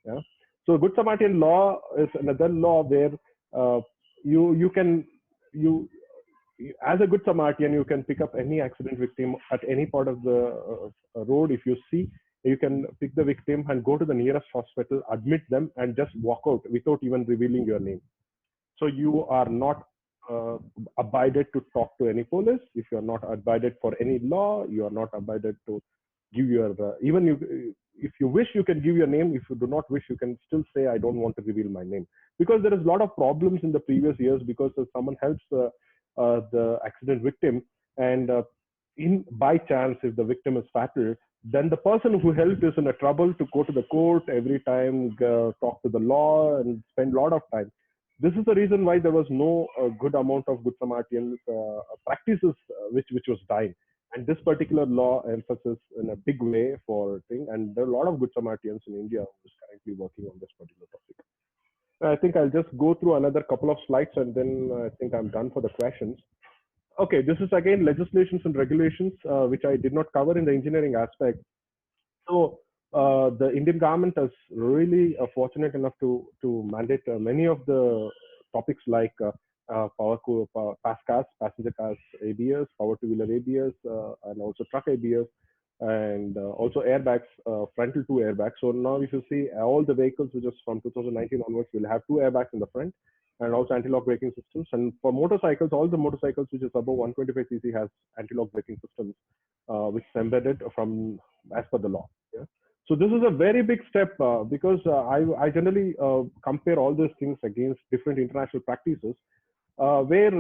Yeah. So Good Samaritan law is another law where you can as a Good Samaritan, you can pick up any accident victim at any part of the road. If you see, you can pick the victim and go to the nearest hospital, admit them, and just walk out without even revealing your name. So you are not abided to talk to any police. If you are not abided for any law, you are not abided to give your even you. If you wish, you can give your name. If you do not wish, you can still say, I don't want to reveal my name. Because there is a lot of problems in the previous years, because someone helps the accident victim, and in by chance, if the victim is fatal, then the person who helped is in a trouble to go to the court every time, talk to the law, and spend a lot of time. This is the reason why there was no good amount of Good Samaritan practices which was dying. And this particular law emphasis in a big way for thing. And there are a lot of Good Samaritans in India who is currently working on this particular topic. I think I'll just go through another couple of slides, and then I think I'm done for the questions. Okay, this is again legislations and regulations, which I did not cover in the engineering aspect. So the Indian government is really fortunate enough to mandate many of the topics like pass cars, passenger cars ABS, power two-wheeler ABS, and also truck ABS, and also airbags, frontal two airbags. So now if you see all the vehicles which is from 2019 onwards will have two airbags in the front, and also anti-lock braking systems. And for motorcycles, all the motorcycles which is above 125cc has anti-lock braking systems, which is embedded from as per the law. Yeah. So this is a very big step, because I generally compare all these things against different international practices, where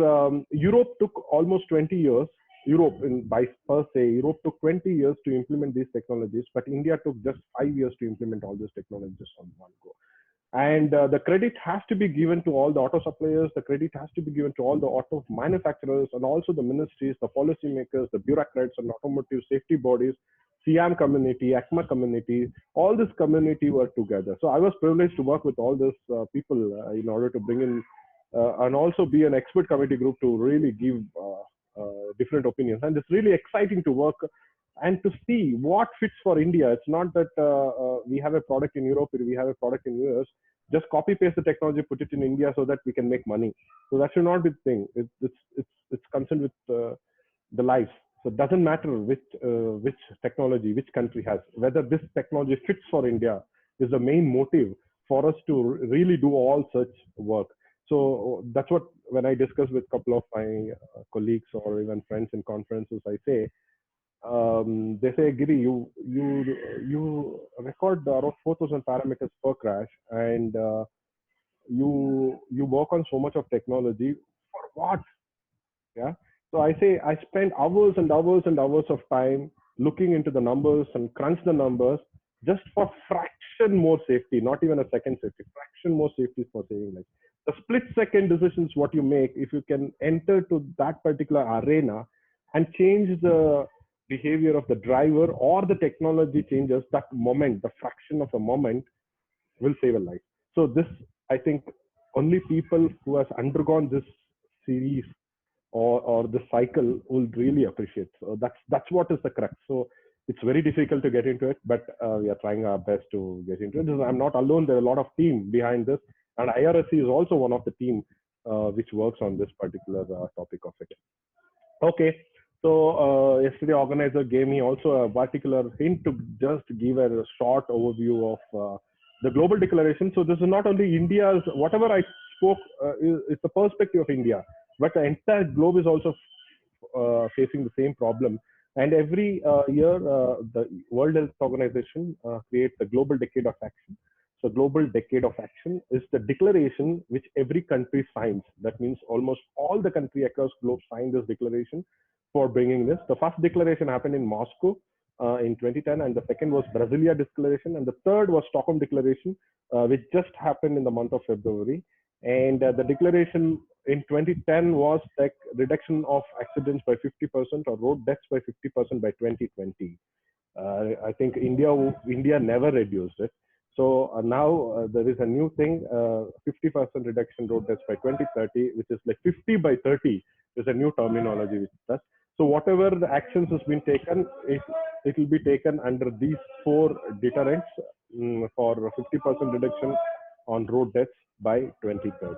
Europe took almost 20 years. Europe, by per se, Europe took 20 years to implement these technologies, but India took just 5 years to implement all these technologies on one go. And the credit has to be given to all the auto suppliers, the credit has to be given to all the auto manufacturers, and also the ministries, the policymakers, the bureaucrats, and automotive safety bodies, CIAM community, ACMA community. All this community work together. So I was privileged to work with all these people in order to bring in and also be an expert committee group to really give different opinions. And it's really exciting to work and to see what fits for India. It's not that we have a product in Europe, we have a product in US. Just copy paste the technology, put it in India so that we can make money. So that should not be the thing. It's concerned with the lives. So it doesn't matter which technology, which country has. Whether this technology fits for India is the main motive for us to really do all such work. So that's what, when I discuss with a couple of my colleagues or even friends in conferences, I say, they say, Giri, you record around 4,000 parameters per crash, and you work on so much of technology for what? Yeah. So I say I spend hours and hours and hours of time looking into the numbers and crunch the numbers just for fraction more safety, not even a second safety, fraction more safety for saving lives. The split second decisions what you make, if you can enter to that particular arena and change the behavior of the driver, or the technology changes that moment, the fraction of a moment will save a life. So this, I think, only people who has undergone this series or the cycle will really appreciate. So that's what is the crux. So it's very difficult to get into it, but we are trying our best to get into it. I'm not alone. There are a lot of team behind this, and IRSC is also one of the team which works on this particular topic of it. Okay. So yesterday organizer gave me also a particular hint to just give a short overview of the global declaration. So this is not only India's, whatever I spoke, is the perspective of India, but the entire globe is also facing the same problem. And every year, the World Health Organization creates the Global Decade of Action. So Global Decade of Action is the declaration which every country signs. That means almost all the country across globe signed this declaration for bringing this. The first declaration happened in Moscow in 2010, and the second was Brasilia Declaration, and the third was Stockholm Declaration, which just happened in the month of February. And the declaration in 2010 was like reduction of accidents by 50% or road deaths by 50% by 2020. I think India never reduced it. So now there is a new thing, 50% reduction road deaths by 2030, which is like 50 by 30 is a new terminology which does. So whatever the actions has been taken, it will be taken under these four deterrents for 50% reduction on road deaths by 2030.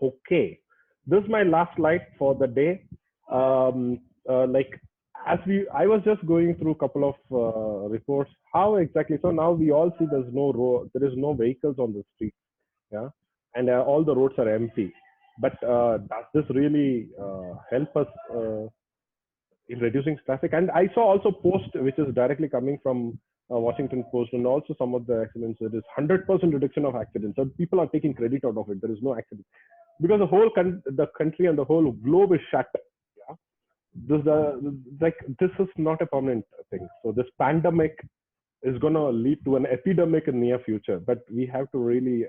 Okay, this is my last slide for the day. Like I was just going through a couple of reports. How exactly? So now we all see there is no vehicles on the street, yeah, and all the roads are empty. But does this really help us in reducing traffic? And I saw also post which is directly coming from Washington Post, and also some of the accidents. It is 100% reduction of accidents. So people are taking credit out of it. There is no accident because the country and the whole globe is shut. Yeah, this is not a permanent thing. So this pandemic is going to lead to an epidemic in near future. But we have to really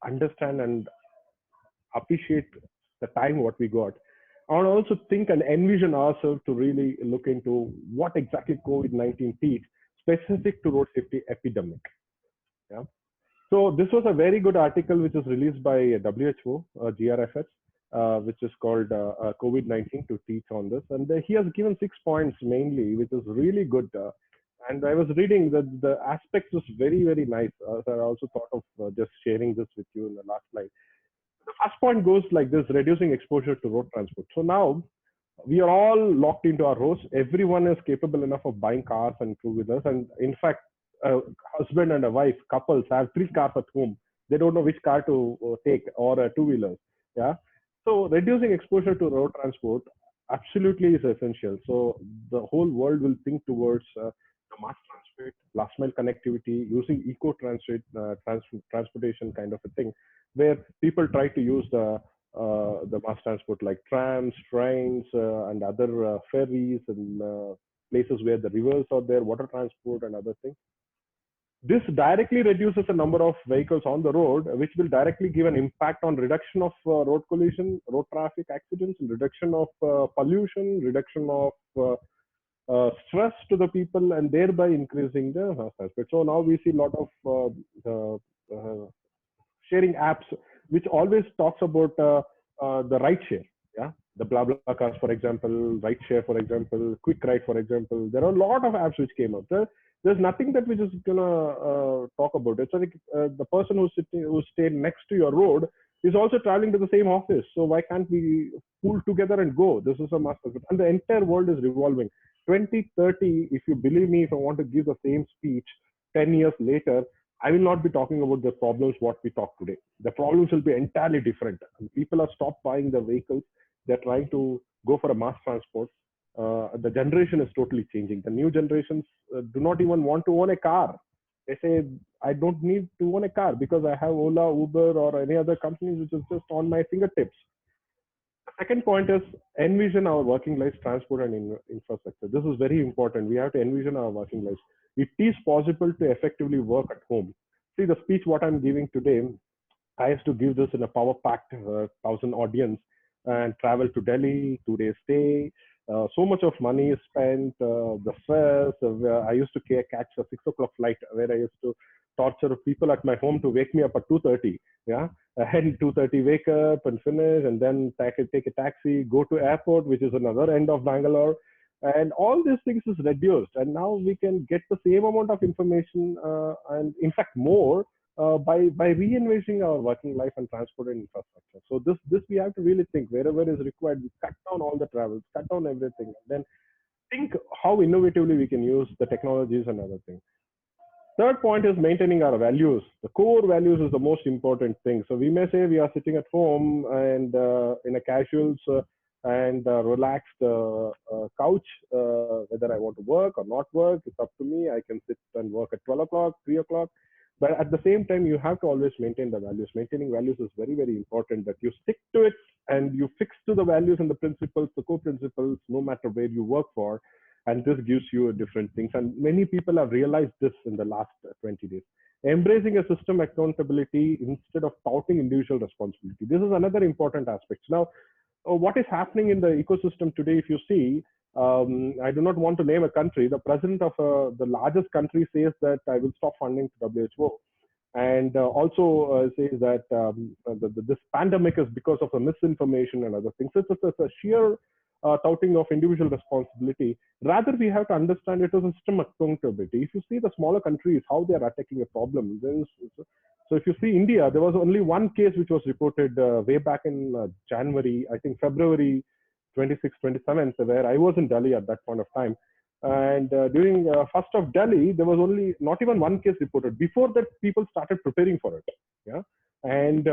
understand and appreciate the time what we got. And also think and envision ourselves to really look into what exactly COVID-19 teach specific to road safety epidemic. Yeah. So this was a very good article which was released by WHO, GRFS, which is called COVID-19 to teach on this. And he has given 6 points mainly, which is really good. And I was reading that the aspects was very, very nice. So I also thought of just sharing this with you in the last slide. The first point goes like this: reducing exposure to road transport. So now we are all locked into our house. Everyone is capable enough of buying cars and two-wheelers. And in fact, a husband and a wife, couples have 3 cars at home. They don't know which car to take, or a two-wheeler. Yeah. So reducing exposure to road transport absolutely is essential. So the whole world will think towards the mass transport, last mile connectivity, using eco transit, transportation kind of a thing, where people try to use the mass transport like trams, trains, and other ferries, and places where the rivers are there, water transport and other things. This directly reduces the number of vehicles on the road, which will directly give an impact on reduction of road collision, road traffic accidents, reduction of pollution, reduction of stress to the people, and thereby increasing the aspect. So now we see a lot of sharing apps, which always talks about the ride share. Yeah, the blah blah cars, for example, ride share, for example, quick ride, for example. There are a lot of apps which came up. There's nothing that we're just gonna talk about. It's like the person who stayed next to your road is also traveling to the same office. So why can't we pool together and go? This is a master. And the entire world is revolving. 2030, if you believe me, if I want to give the same speech 10 years later, I will not be talking about the problems what we talk today. The problems will be entirely different. And people have stopped buying the vehicles. They're trying to go for a mass transport. The generation is totally changing. The new generations do not even want to own a car. They say, I don't need to own a car because I have Ola, Uber, or any other companies which is just on my fingertips. Second point is envision our working lives, transport and infrastructure. This is very important. We have to envision our working lives. It is possible to effectively work at home. See, the speech what I'm giving today, I used to give this in a power-packed 1,000 audience and travel to Delhi, 2 days stay. So much of money is spent, the stress. I used to catch a 6 o'clock flight where I used to torture people at my home to wake me up at 2:30. Yeah, and 2:30 wake up and finish, and then take a taxi, go to airport, which is another end of Bangalore, and all these things is reduced. And now we can get the same amount of information, and in fact more, by re-envisioning our working life and transport and infrastructure. So this we have to really think wherever is required, we cut down all the travels, cut down everything, and then think how innovatively we can use the technologies and other things. Third point is maintaining our values. The core values is the most important thing. So we may say we are sitting at home and in a casual and relaxed couch, whether I want to work or not work, it's up to me. I can sit and work at 12 o'clock, 3 o'clock. But at the same time, you have to always maintain the values. Maintaining values is very, very important, that you stick to it and you fix to the values and the principles, the core principles, no matter where you work for. And this gives you different things. And many people have realized this in the last 20 days. Embracing a system accountability instead of touting individual responsibility. This is another important aspect. Now, what is happening in the ecosystem today, if you see, I do not want to name a country. The president of the largest country says that I will stop funding to WHO. And also says that this pandemic is because of the misinformation and other things. It's a sheer touting of individual responsibility. Rather, we have to understand it as a system accountability. If you see the smaller countries, how they are attacking a problem. So if you see India, there was only one case which was reported way back in January, I think February 26th, 27th, where I was in Delhi at that point of time. And during first of Delhi, there was only not even one case reported. Before that, people started preparing for it. Yeah. And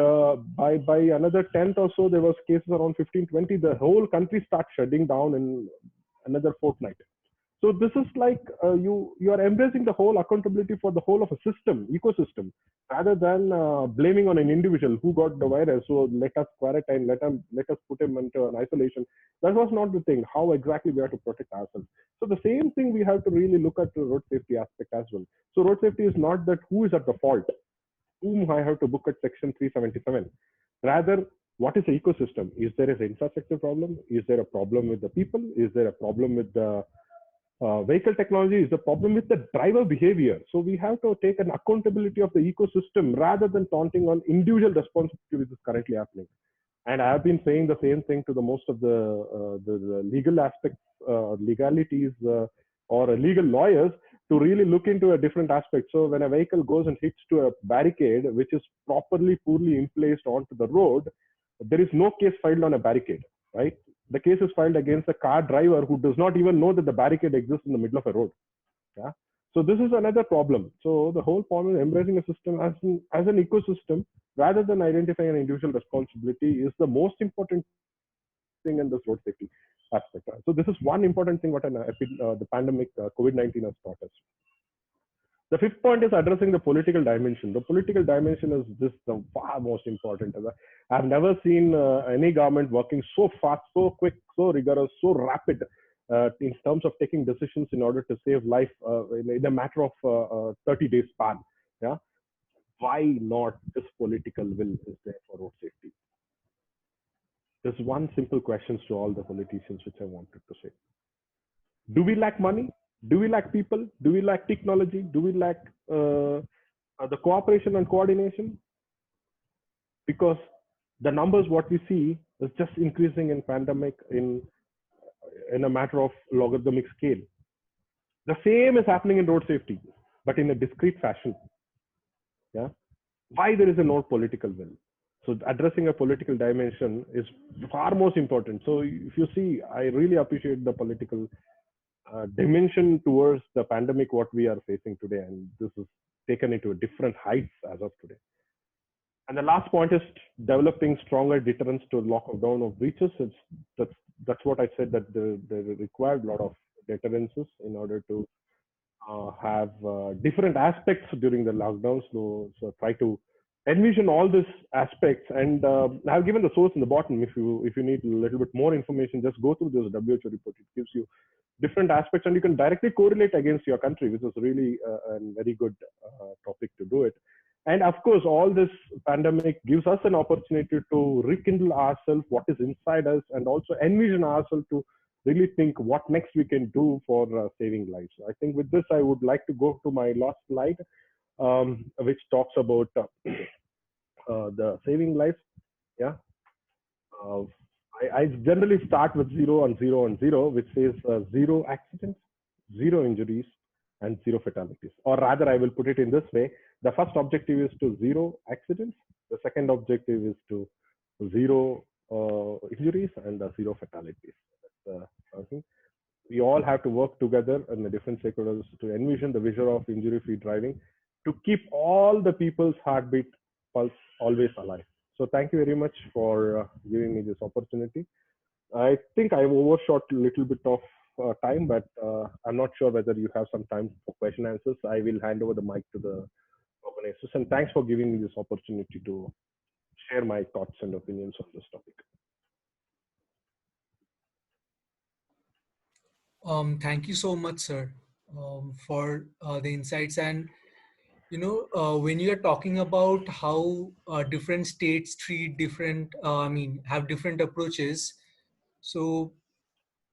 by another 10th or so, there was cases around 15, 20. The whole country starts shutting down in another fortnight. So this is like you are embracing the whole accountability for the whole of a system, ecosystem, rather than blaming on an individual who got the virus. So let us quarantine, let us put him into an isolation. That was not the thing. How exactly we have to protect ourselves. So the same thing we have to really look at the road safety aspect as well. So road safety is not that who is at the fault, whom I have to book at section 377. Rather, what is the ecosystem? Is there an infrastructure problem? Is there a problem with the people? Is there a problem with the vehicle technology? Is the problem with the driver behavior? So we have to take an accountability of the ecosystem rather than taunting on individual responsibility, which is currently happening. And I have been saying the same thing to the most of the legal aspects, legalities, or legal lawyers to really look into a different aspect. So when a vehicle goes and hits to a barricade, which is properly, poorly placed onto the road, there is no case filed on a barricade, right? The case is filed against a car driver who does not even know that the barricade exists in the middle of a road. Yeah. So this is another problem. So the whole problem is embracing a system as an ecosystem rather than identifying an individual responsibility is the most important thing in this road safety aspect. So this is one important thing what the pandemic COVID-19 has taught us. The fifth point is addressing the political dimension. The political dimension is the far most important. I've never seen any government working so fast, so quick, so rigorous, so rapid in terms of taking decisions in order to save life in a matter of 30 days span. Yeah, why not this political will is there for road safety? There's one simple question to all the politicians which I wanted to say. Do we lack money? Do we lack people? Do we lack technology? Do we lack the cooperation and coordination? Because the numbers what we see is just increasing in pandemic in a matter of logarithmic scale. The same is happening in road safety, but in a discrete fashion. Yeah. Why there is a no political will? So addressing a political dimension is far most important. So if you see, I really appreciate the political dimension towards the pandemic what we are facing today, and this is taken into a different heights as of today. And the last point is developing stronger deterrence to lockdown of breaches. That's what I said, that they required a lot of deterrences in order to have different aspects during the lockdown. So try to envision all these aspects. And I've given the source in the bottom. If you need a little bit more information, just go through this WHO report. It gives you different aspects, and you can directly correlate against your country, which is really a very good topic to do it. And of course, all this pandemic gives us an opportunity to rekindle ourselves, what is inside us, and also envision ourselves to really think what next we can do for saving lives. I think with this, I would like to go to my last slide, which talks about the saving lives. Yeah. Uh, I generally start with 0 on 0 on 0, which says 0 accidents, 0 injuries, and 0 fatalities. Or rather, I will put it in this way: the first objective is to 0 accidents, the second objective is to 0 injuries, and 0 fatalities. Something we all have to work together in the different stakeholders to envision the vision of injury-free driving, to keep all the people's heartbeat pulse always alive. So thank you very much for giving me this opportunity. I think I've overshot a little bit of time, but I'm not sure whether you have some time for question answers. I will hand over the mic to the organizers, and thanks for giving me this opportunity to share my thoughts and opinions on this topic. Thank you so much, sir, for the insights. And when you are talking about how different states treat different, have different approaches. So,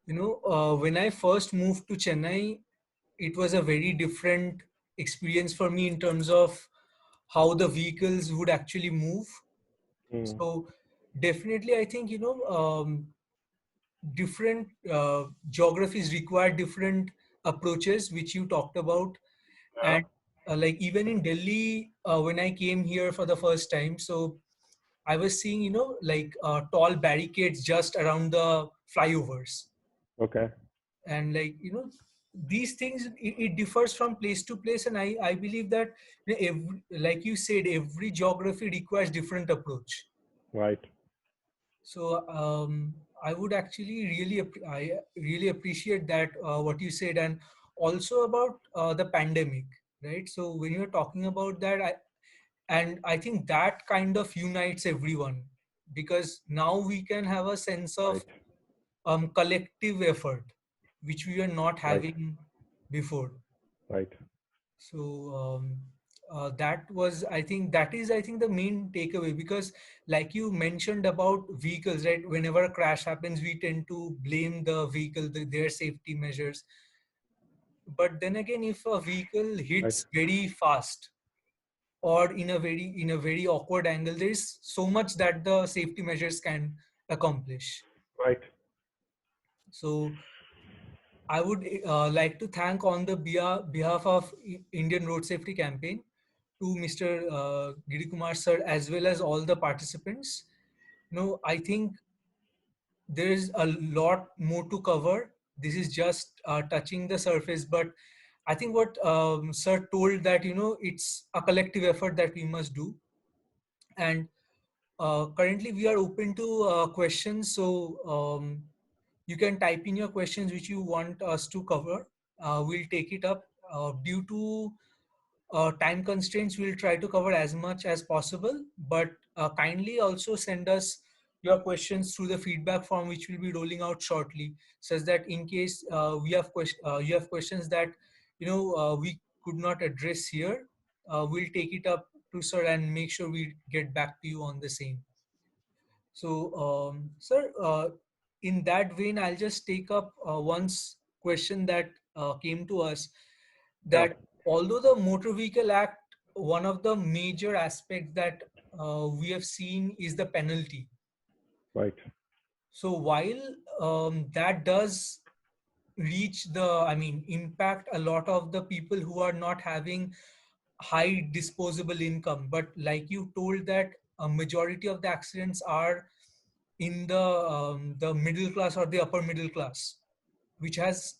when I first moved to Chennai, it was a very different experience for me in terms of how the vehicles would actually move. Mm. So, definitely, I think, different geographies require different approaches, which you talked about. And like even in Delhi, when I came here for the first time, so I was seeing, like tall barricades just around the flyovers. Okay. And like, these things, it differs from place to place. And I believe that like you said, every geography requires different approach. Right. So I would actually I really appreciate that what you said, and also about the pandemic, right? So when you're talking about that, I think that kind of unites everyone, because now we can have a sense of Right. collective effort, which we were not Right. having before. Right. So that was, I think the main takeaway, because like you mentioned about vehicles, right? Whenever a crash happens, we tend to blame the vehicle, their safety measures. But then again, if a vehicle Right. hits very fast or in a very awkward angle, there is so much that the safety measures can accomplish. Right. So I would like to thank on the behalf of Indian Road Safety Campaign to Mr. Giri Kumar sir, as well as all the participants. I think there is a lot more to cover. This is just touching the surface, but I think what sir told, that it's a collective effort that we must do. And currently we are open to questions, so you can type in your questions which you want us to cover. We'll take it up. Due to time constraints, we'll try to cover as much as possible, but kindly also send us your questions through the feedback form, which will be rolling out shortly, such that in case you have questions that we could not address here, we'll take it up to sir and make sure we get back to you on the same. So, sir, in that vein, I'll just take up question that came to us, Yeah, that although the Motor Vehicle Act, one of the major aspects that we have seen is the penalty. right. So while that does reach impact a lot of the people who are not having high disposable income, but like you told that a majority of the accidents are in the middle class or the upper middle class, which has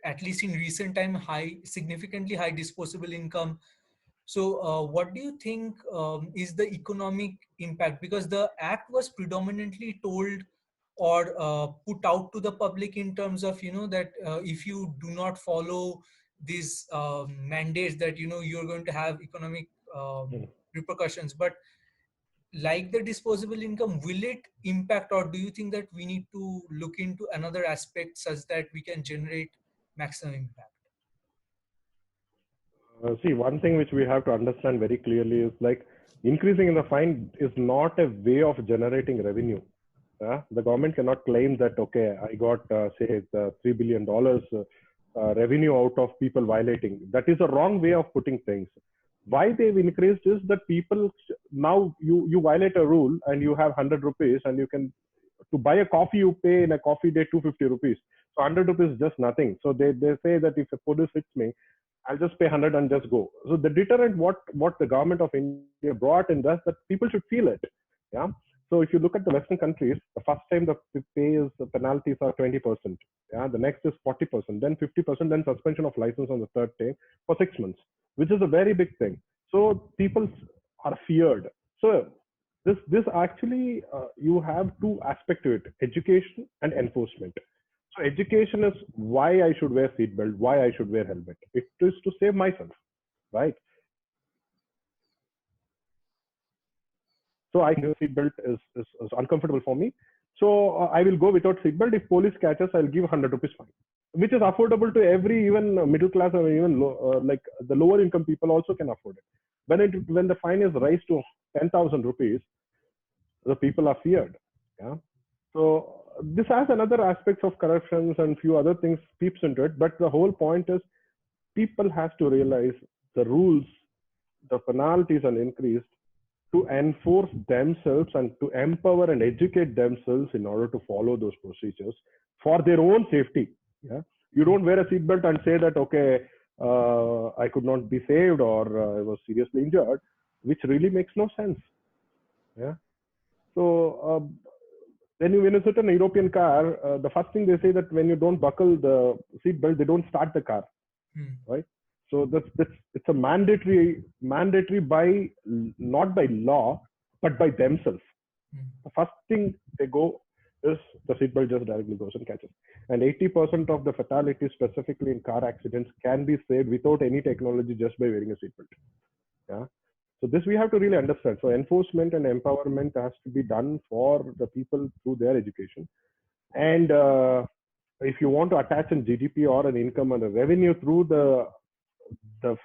at least in recent time significantly high disposable income. So what do you think is the economic impact, because the act was predominantly told or put out to the public in terms of that if you do not follow these mandates, that you're going to have economic Hmm. repercussions. But like the disposable income, will it impact, or do you think that we need to look into another aspect such that we can generate maximum impact? See, one thing which we have to understand very clearly is like increasing in the fine is not a way of generating revenue. The government cannot claim that, okay, I got, say, $3 billion revenue out of people violating. That is a wrong way of putting things. Why they've increased is that people now you violate a rule and you have 100 rupees and you can to buy a coffee you pay in a coffee day 250 rupees. So 100 rupees is just nothing. So they say that if a police hits me, I'll just pay 100 and just go. So the deterrent what the government of India brought in that people should feel it. Yeah. So if you look at the Western countries, the first time the pay is the penalties are 20%. Yeah. The next is 40%, then 50%, then suspension of license on the third day for 6 months, which is a very big thing. So people are feared. So this actually you have two aspects to it: education and enforcement. So education is why I should wear seatbelt, why I should wear helmet. It is to save myself, right? So I think seatbelt is uncomfortable for me. So I will go without seatbelt. If police catches, I'll give 100 rupees fine, which is affordable to every even middle class or even like the lower income people also can afford it. When the fine is raised to 10,000 rupees, the people are feared. Yeah. So this has another aspects of corruptions and few other things peeps into it. But the whole point is people has to realize the rules, the penalties are increased to enforce themselves and to empower and educate themselves in order to follow those procedures for their own safety. Yeah, you don't wear a seatbelt and say that, okay, I could not be saved or I was seriously injured, which really makes no sense. Yeah. So when you sit in a European car, the first thing they say that when you don't buckle the seatbelt, they don't start the car, right? So that's it's a mandatory by not by law but by themselves. The first thing they go is the seatbelt just directly goes and catches. And 80% of the fatalities, specifically in car accidents, can be saved without any technology just by wearing a seatbelt. Yeah. So this we have to really understand. So enforcement and empowerment has to be done for the people through their education. And if you want to attach an GDP or an income and a revenue through the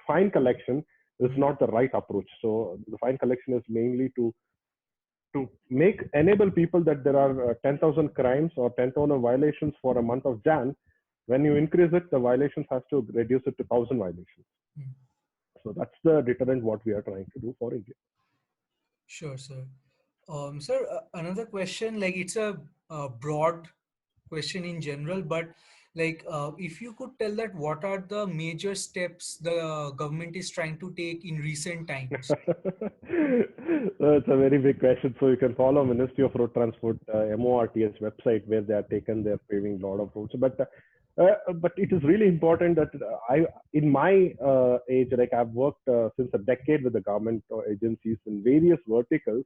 fine collection is not the right approach. So the fine collection is mainly to enable people that there are 10,000 crimes or 10,000 violations for a month of Jan. When you increase it, the violations has to reduce it to 1,000 violations. So that's the deterrent what we are trying to do for India. Sure, sir. Sir, another question, like it's a broad question in general, but like if you could tell that what are the major steps the government is trying to take in recent times? It's a very big question. So you can follow Ministry of Road Transport MORTS website where they are taken, they're paving a lot of roads. But it is really important that in my age, like I've worked since a decade with the government agencies in various verticals.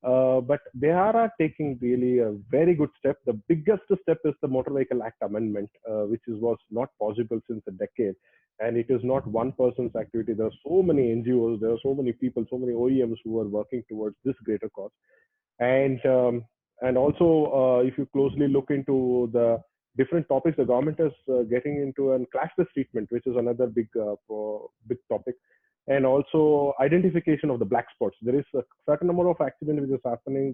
But they are taking really a very good step. The biggest step is the Motor Vehicle Act amendment, which was not possible since a decade. And it is not one person's activity. There are so many NGOs, there are so many people, so many OEMs who are working towards this greater cause. And And also, if you closely look into the different topics, the government is getting into a clashless treatment, which is another big topic, and also identification of the black spots. There is a certain number of accidents which is happening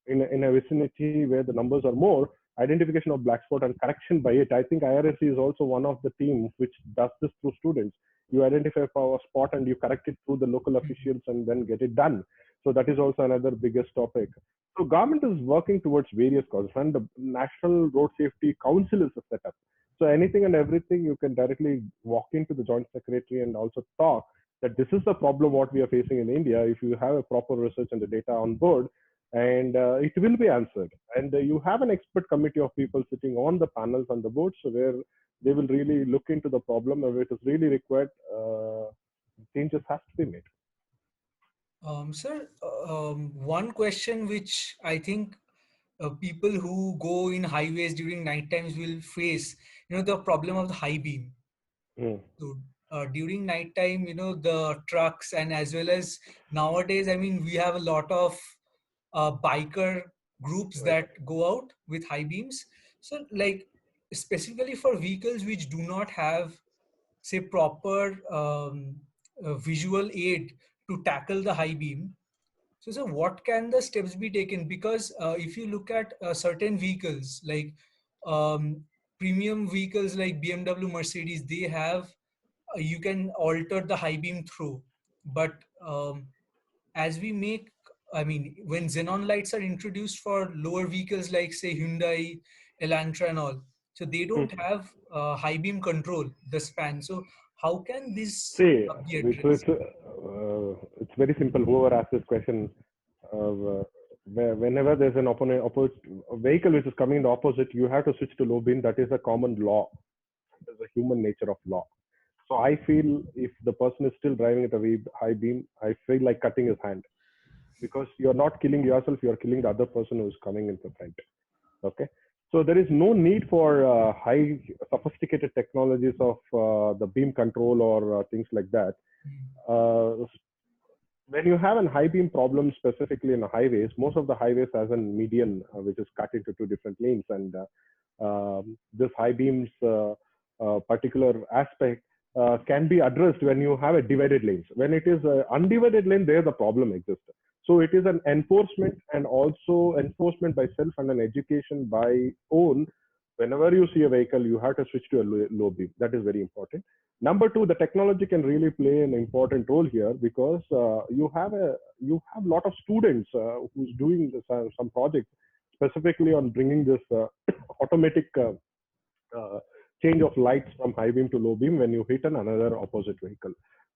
in a vicinity where the numbers are more. Identification of black spot and correction by it. I think IRSC is also one of the team which does this through students. You identify a power spot and you correct it through the local officials and then get it done. So that is also another biggest topic. So government is working towards various causes, and the National Road Safety Council is set up. So anything and everything you can directly walk into the Joint Secretary and also talk that this is the problem what we are facing in India. If you have a proper research and the data on board, and it will be answered. And you have an expert committee of people sitting on the panels and the boards, so where they will really look into the problem. If it is really required, changes have to be made. Sir, one question which I think people who go in highways during night times will face, the problem of the high beam. Mm. So during night time, the trucks, and as well as nowadays, I mean, we have a lot of biker groups Right. that go out with high beams. So like specifically for vehicles which do not have, say, proper visual aid to tackle the high beam. So what can the steps be taken? Because if you look at certain vehicles like um, premium vehicles like BMW, Mercedes, they have you can alter the high beam throw. But as we make, I mean, when xenon lights are introduced for lower vehicles like say Hyundai, Elantra and all, so they don't Mm. have high beam control, the span. So how can this See, be it's, addressed? it's very simple. Whoever asked this question, whenever there's an a vehicle which is coming in the opposite, you have to switch to low beam. That is a common law. There's a human nature of law. So I feel if the person is still driving at a very high beam, I feel like cutting his hand, because you're not killing yourself, you're killing the other person who's coming in the front. Okay. So there is no need for high sophisticated technologies of the beam control or things like that. Uh, when you have a high beam problem, specifically in the highways, most of the highways has a median which is cut into two different lanes, and this high beams particular aspect can be addressed when you have a divided lanes. When it is an undivided lane, there the problem exists. So it is an enforcement, and also enforcement by self and an education by own. Whenever you see a vehicle, you have to switch to a low beam. That is very important. Number two, the technology can really play an important role here, because you have a lot of students who's doing this, some projects specifically on bringing this automatic change of lights from high beam to low beam when you hit another opposite vehicle.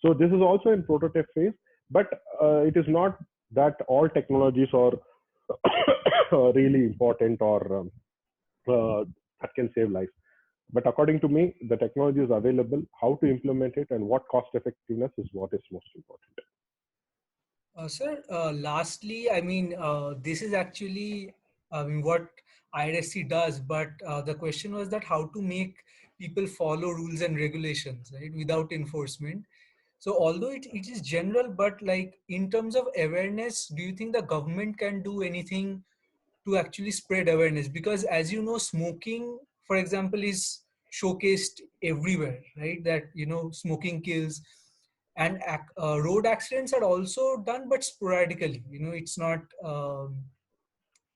So this is also in prototype phase, but it is not that all technologies are really important or that can save lives. But according to me, the technology is available. How to implement it and what cost effectiveness is what is most important. Sir, lastly, I mean, this is actually, I mean, what IRSC does, but the question was that how to make people follow rules and regulations, right, without enforcement. So although it is general, but like in terms of awareness, do you think the government can do anything to actually spread awareness? Because as you know, smoking, for example, is showcased everywhere, right? That, smoking kills. And road accidents are also done, but sporadically, it's not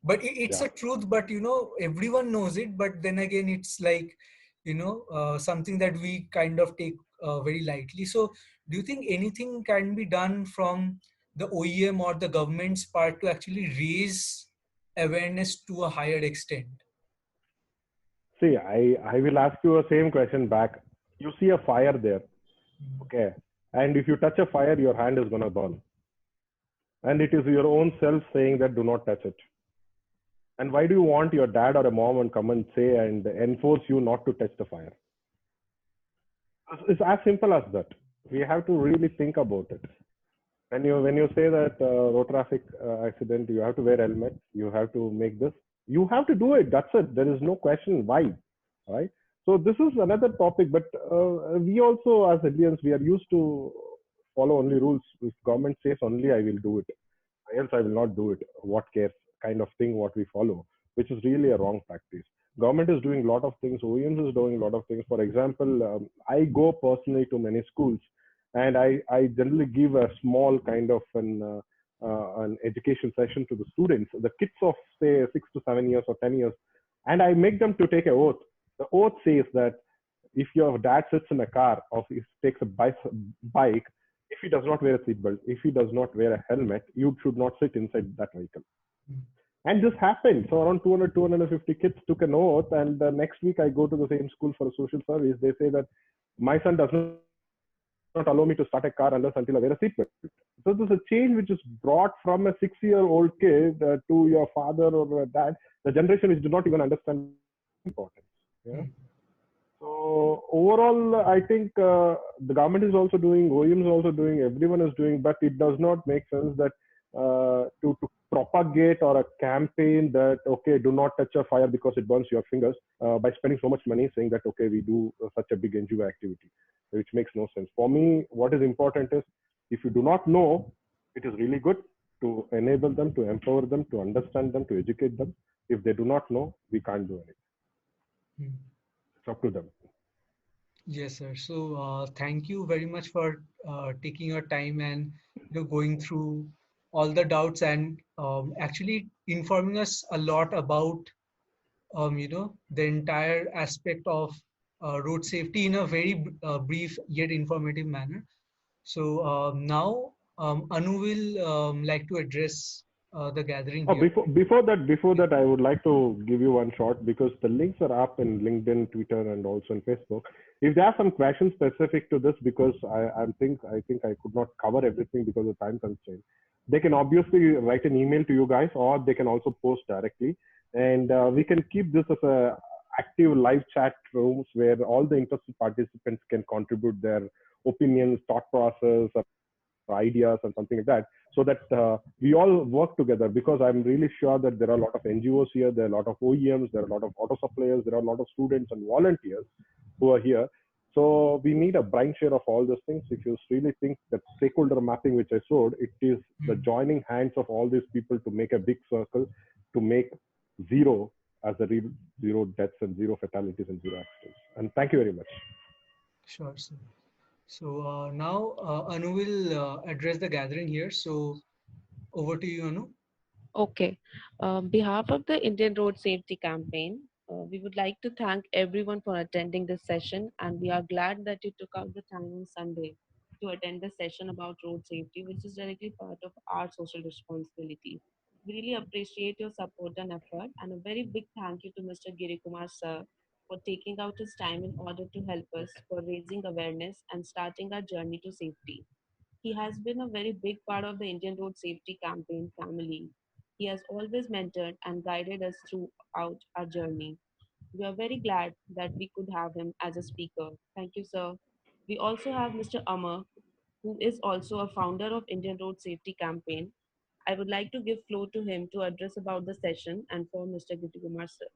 but it's Yeah. a truth, but everyone knows it, but then again it's like something that we kind of take very lightly. So do you think anything can be done from the OEM or the government's part to actually raise awareness to a higher extent? See, I will ask you a same question back. You see a fire there, okay? And if you touch a fire, your hand is gonna burn. And it is your own self saying that do not touch it. And why do you want your dad or a mom and come and say and enforce you not to touch the fire? It's as simple as that. We have to really think about it. When you say that road traffic accident, you have to wear helmet, you have to make this, you have to do it. That's it. There is no question why, right? So this is another topic, but we also as Indians we are used to follow only rules. If government says only, I will do it. Else I will not do it. What cares? kind of thing what we follow, which is really a wrong practice. Government is doing a lot of things. OEMs is doing a lot of things. For example, I go personally to many schools, and I generally give a small kind of an education session to the students, the kids of say 6 to 7 years or 10 years, and I make them to take an oath. The oath says that if your dad sits in a car or if he takes a bike, if he does not wear a seatbelt, if he does not wear a helmet, you should not sit inside that vehicle. And this happened. So around 200, 250 kids took an oath. And the next week I go to the same school for a social service. They say that my son does not allow me to start a car unless until I wear a seatbelt. So there's a change which is brought from a 6-year-old kid to your father or dad, the generation which do not even understand importance. Yeah. So overall, I think the government is also doing, OEMs is also doing, everyone is doing, but it does not make sense that to propagate or a campaign that, okay, do not touch a fire because it burns your fingers by spending so much money saying that, okay, we do such a big NGO activity, which makes no sense. For me, what is important is if you do not know, it is really good to enable them, to empower them, to understand them, to educate them. If they do not know, we can't do anything. It's up to them. Yes, sir. So thank you very much for taking your time and going through all the doubts and actually informing us a lot about the entire aspect of road safety in a very brief yet informative manner. So now Anu will like to address the gathering Oh, here. before that, I would like to give you one shot because the links are up in LinkedIn, Twitter, and also in Facebook. If there are some questions specific to this, because I think I could not cover everything because of time constraint, they can obviously write an email to you guys, or they can also post directly, and we can keep this as a active live chat rooms where all the interested participants can contribute their opinions, thought process, ideas and something like that, so that we all work together, because I'm really sure that there are a lot of NGOs here, there are a lot of OEMs, there are a lot of auto suppliers, there are a lot of students and volunteers who are here. So we need a brain share of all these things. If you really think that stakeholder mapping which I showed, it is the joining hands of all these people to make a big circle, to make zero as the real zero deaths and zero fatalities and zero accidents. And thank you very much. Sure, sir. So now Anu will address the gathering here. So over to you, Anu. Okay. On behalf of the Indian Road Safety Campaign, we would like to thank everyone for attending this session, and we are glad that you took out the time on Sunday to attend the session about road safety, which is directly part of our social responsibility. We really appreciate your support and effort, and a very big thank you to Mr. Girikumar sir for taking out his time in order to help us for raising awareness and starting our journey to safety. He has been a very big part of the Indian Road Safety Campaign family. He has always mentored and guided us throughout our journey. We are very glad that we could have him as a speaker. Thank you, sir. We also have Mr. Amar, who is also a founder of Indian Road Safety Campaign. I would like to give floor to him to address about the session and for Mr. Gitikumar, sir.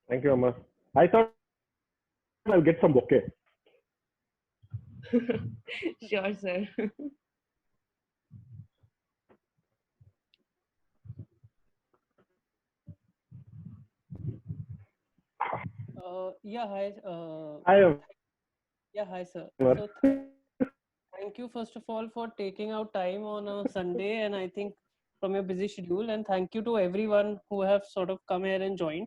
Thank you, Amar. I thought I'll get some bouquet. Sure, sir. Yeah, hi. I am. Yeah, hi, sir. So thank you first of all for taking out time on a Sunday, and I think from your busy schedule, and thank you to everyone who have sort of come here and joined.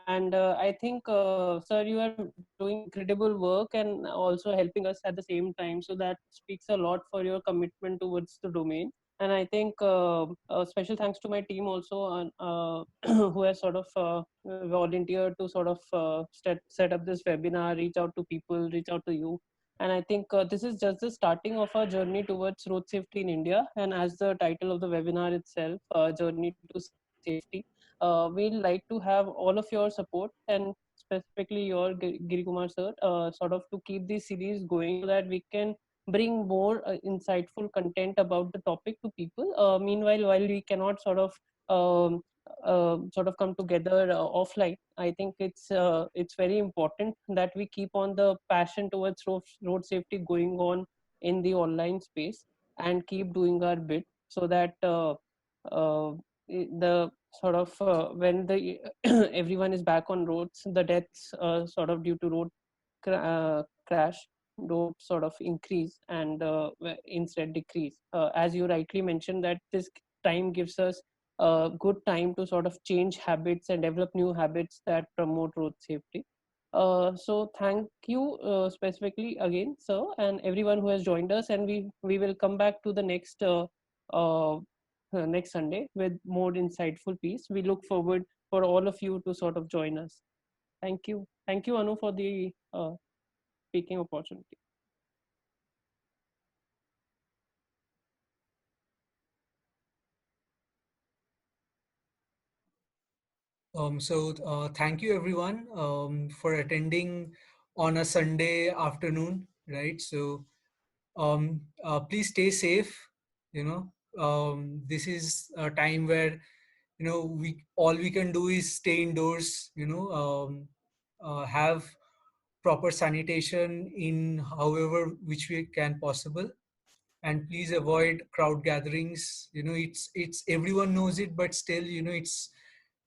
And I think, sir, you are doing incredible work and also helping us at the same time. So that speaks a lot for your commitment towards the domain. And I think special thanks to my team also, who has sort of volunteered to sort of set up this webinar, reach out to people, reach out to you. And I think this is just the starting of our journey towards road safety in India. And as the title of the webinar itself, Journey to Safety, we'd like to have all of your support and specifically your Girikumar sir, sort of to keep this series going so that we can bring more insightful content about the topic to people. Meanwhile, while we cannot um, sort of come together offline, I think it's very important that we keep on the passion towards road safety going on in the online space and keep doing our bit so that the sort of when the everyone is back on roads, the deaths sort of due to road crash don't sort of increase and instead decrease. As you rightly mentioned, that this time gives us a good time to sort of change habits and develop new habits that promote road safety. So thank you specifically again, sir, and everyone who has joined us. And we will come back to the next Sunday with more insightful piece. We look forward for all of you to sort of join us. Thank you, Anu, for the speaking opportunity. Thank you everyone for attending on a Sunday afternoon, right? So please stay safe. You know, this is a time where, you know, we can do is stay indoors. You know, have proper sanitation in however which way can possible, and please avoid crowd gatherings. You know, it's everyone knows it, but still, you know, it's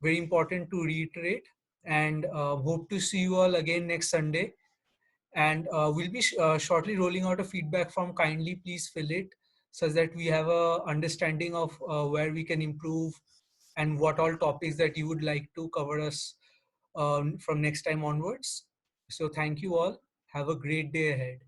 very important to reiterate. And hope to see you all again next Sunday. And we'll be shortly rolling out a feedback form. Kindly please fill it such that we have a understanding of where we can improve and what all topics that you would like to cover us from next time onwards. So thank you all. Have a great day ahead.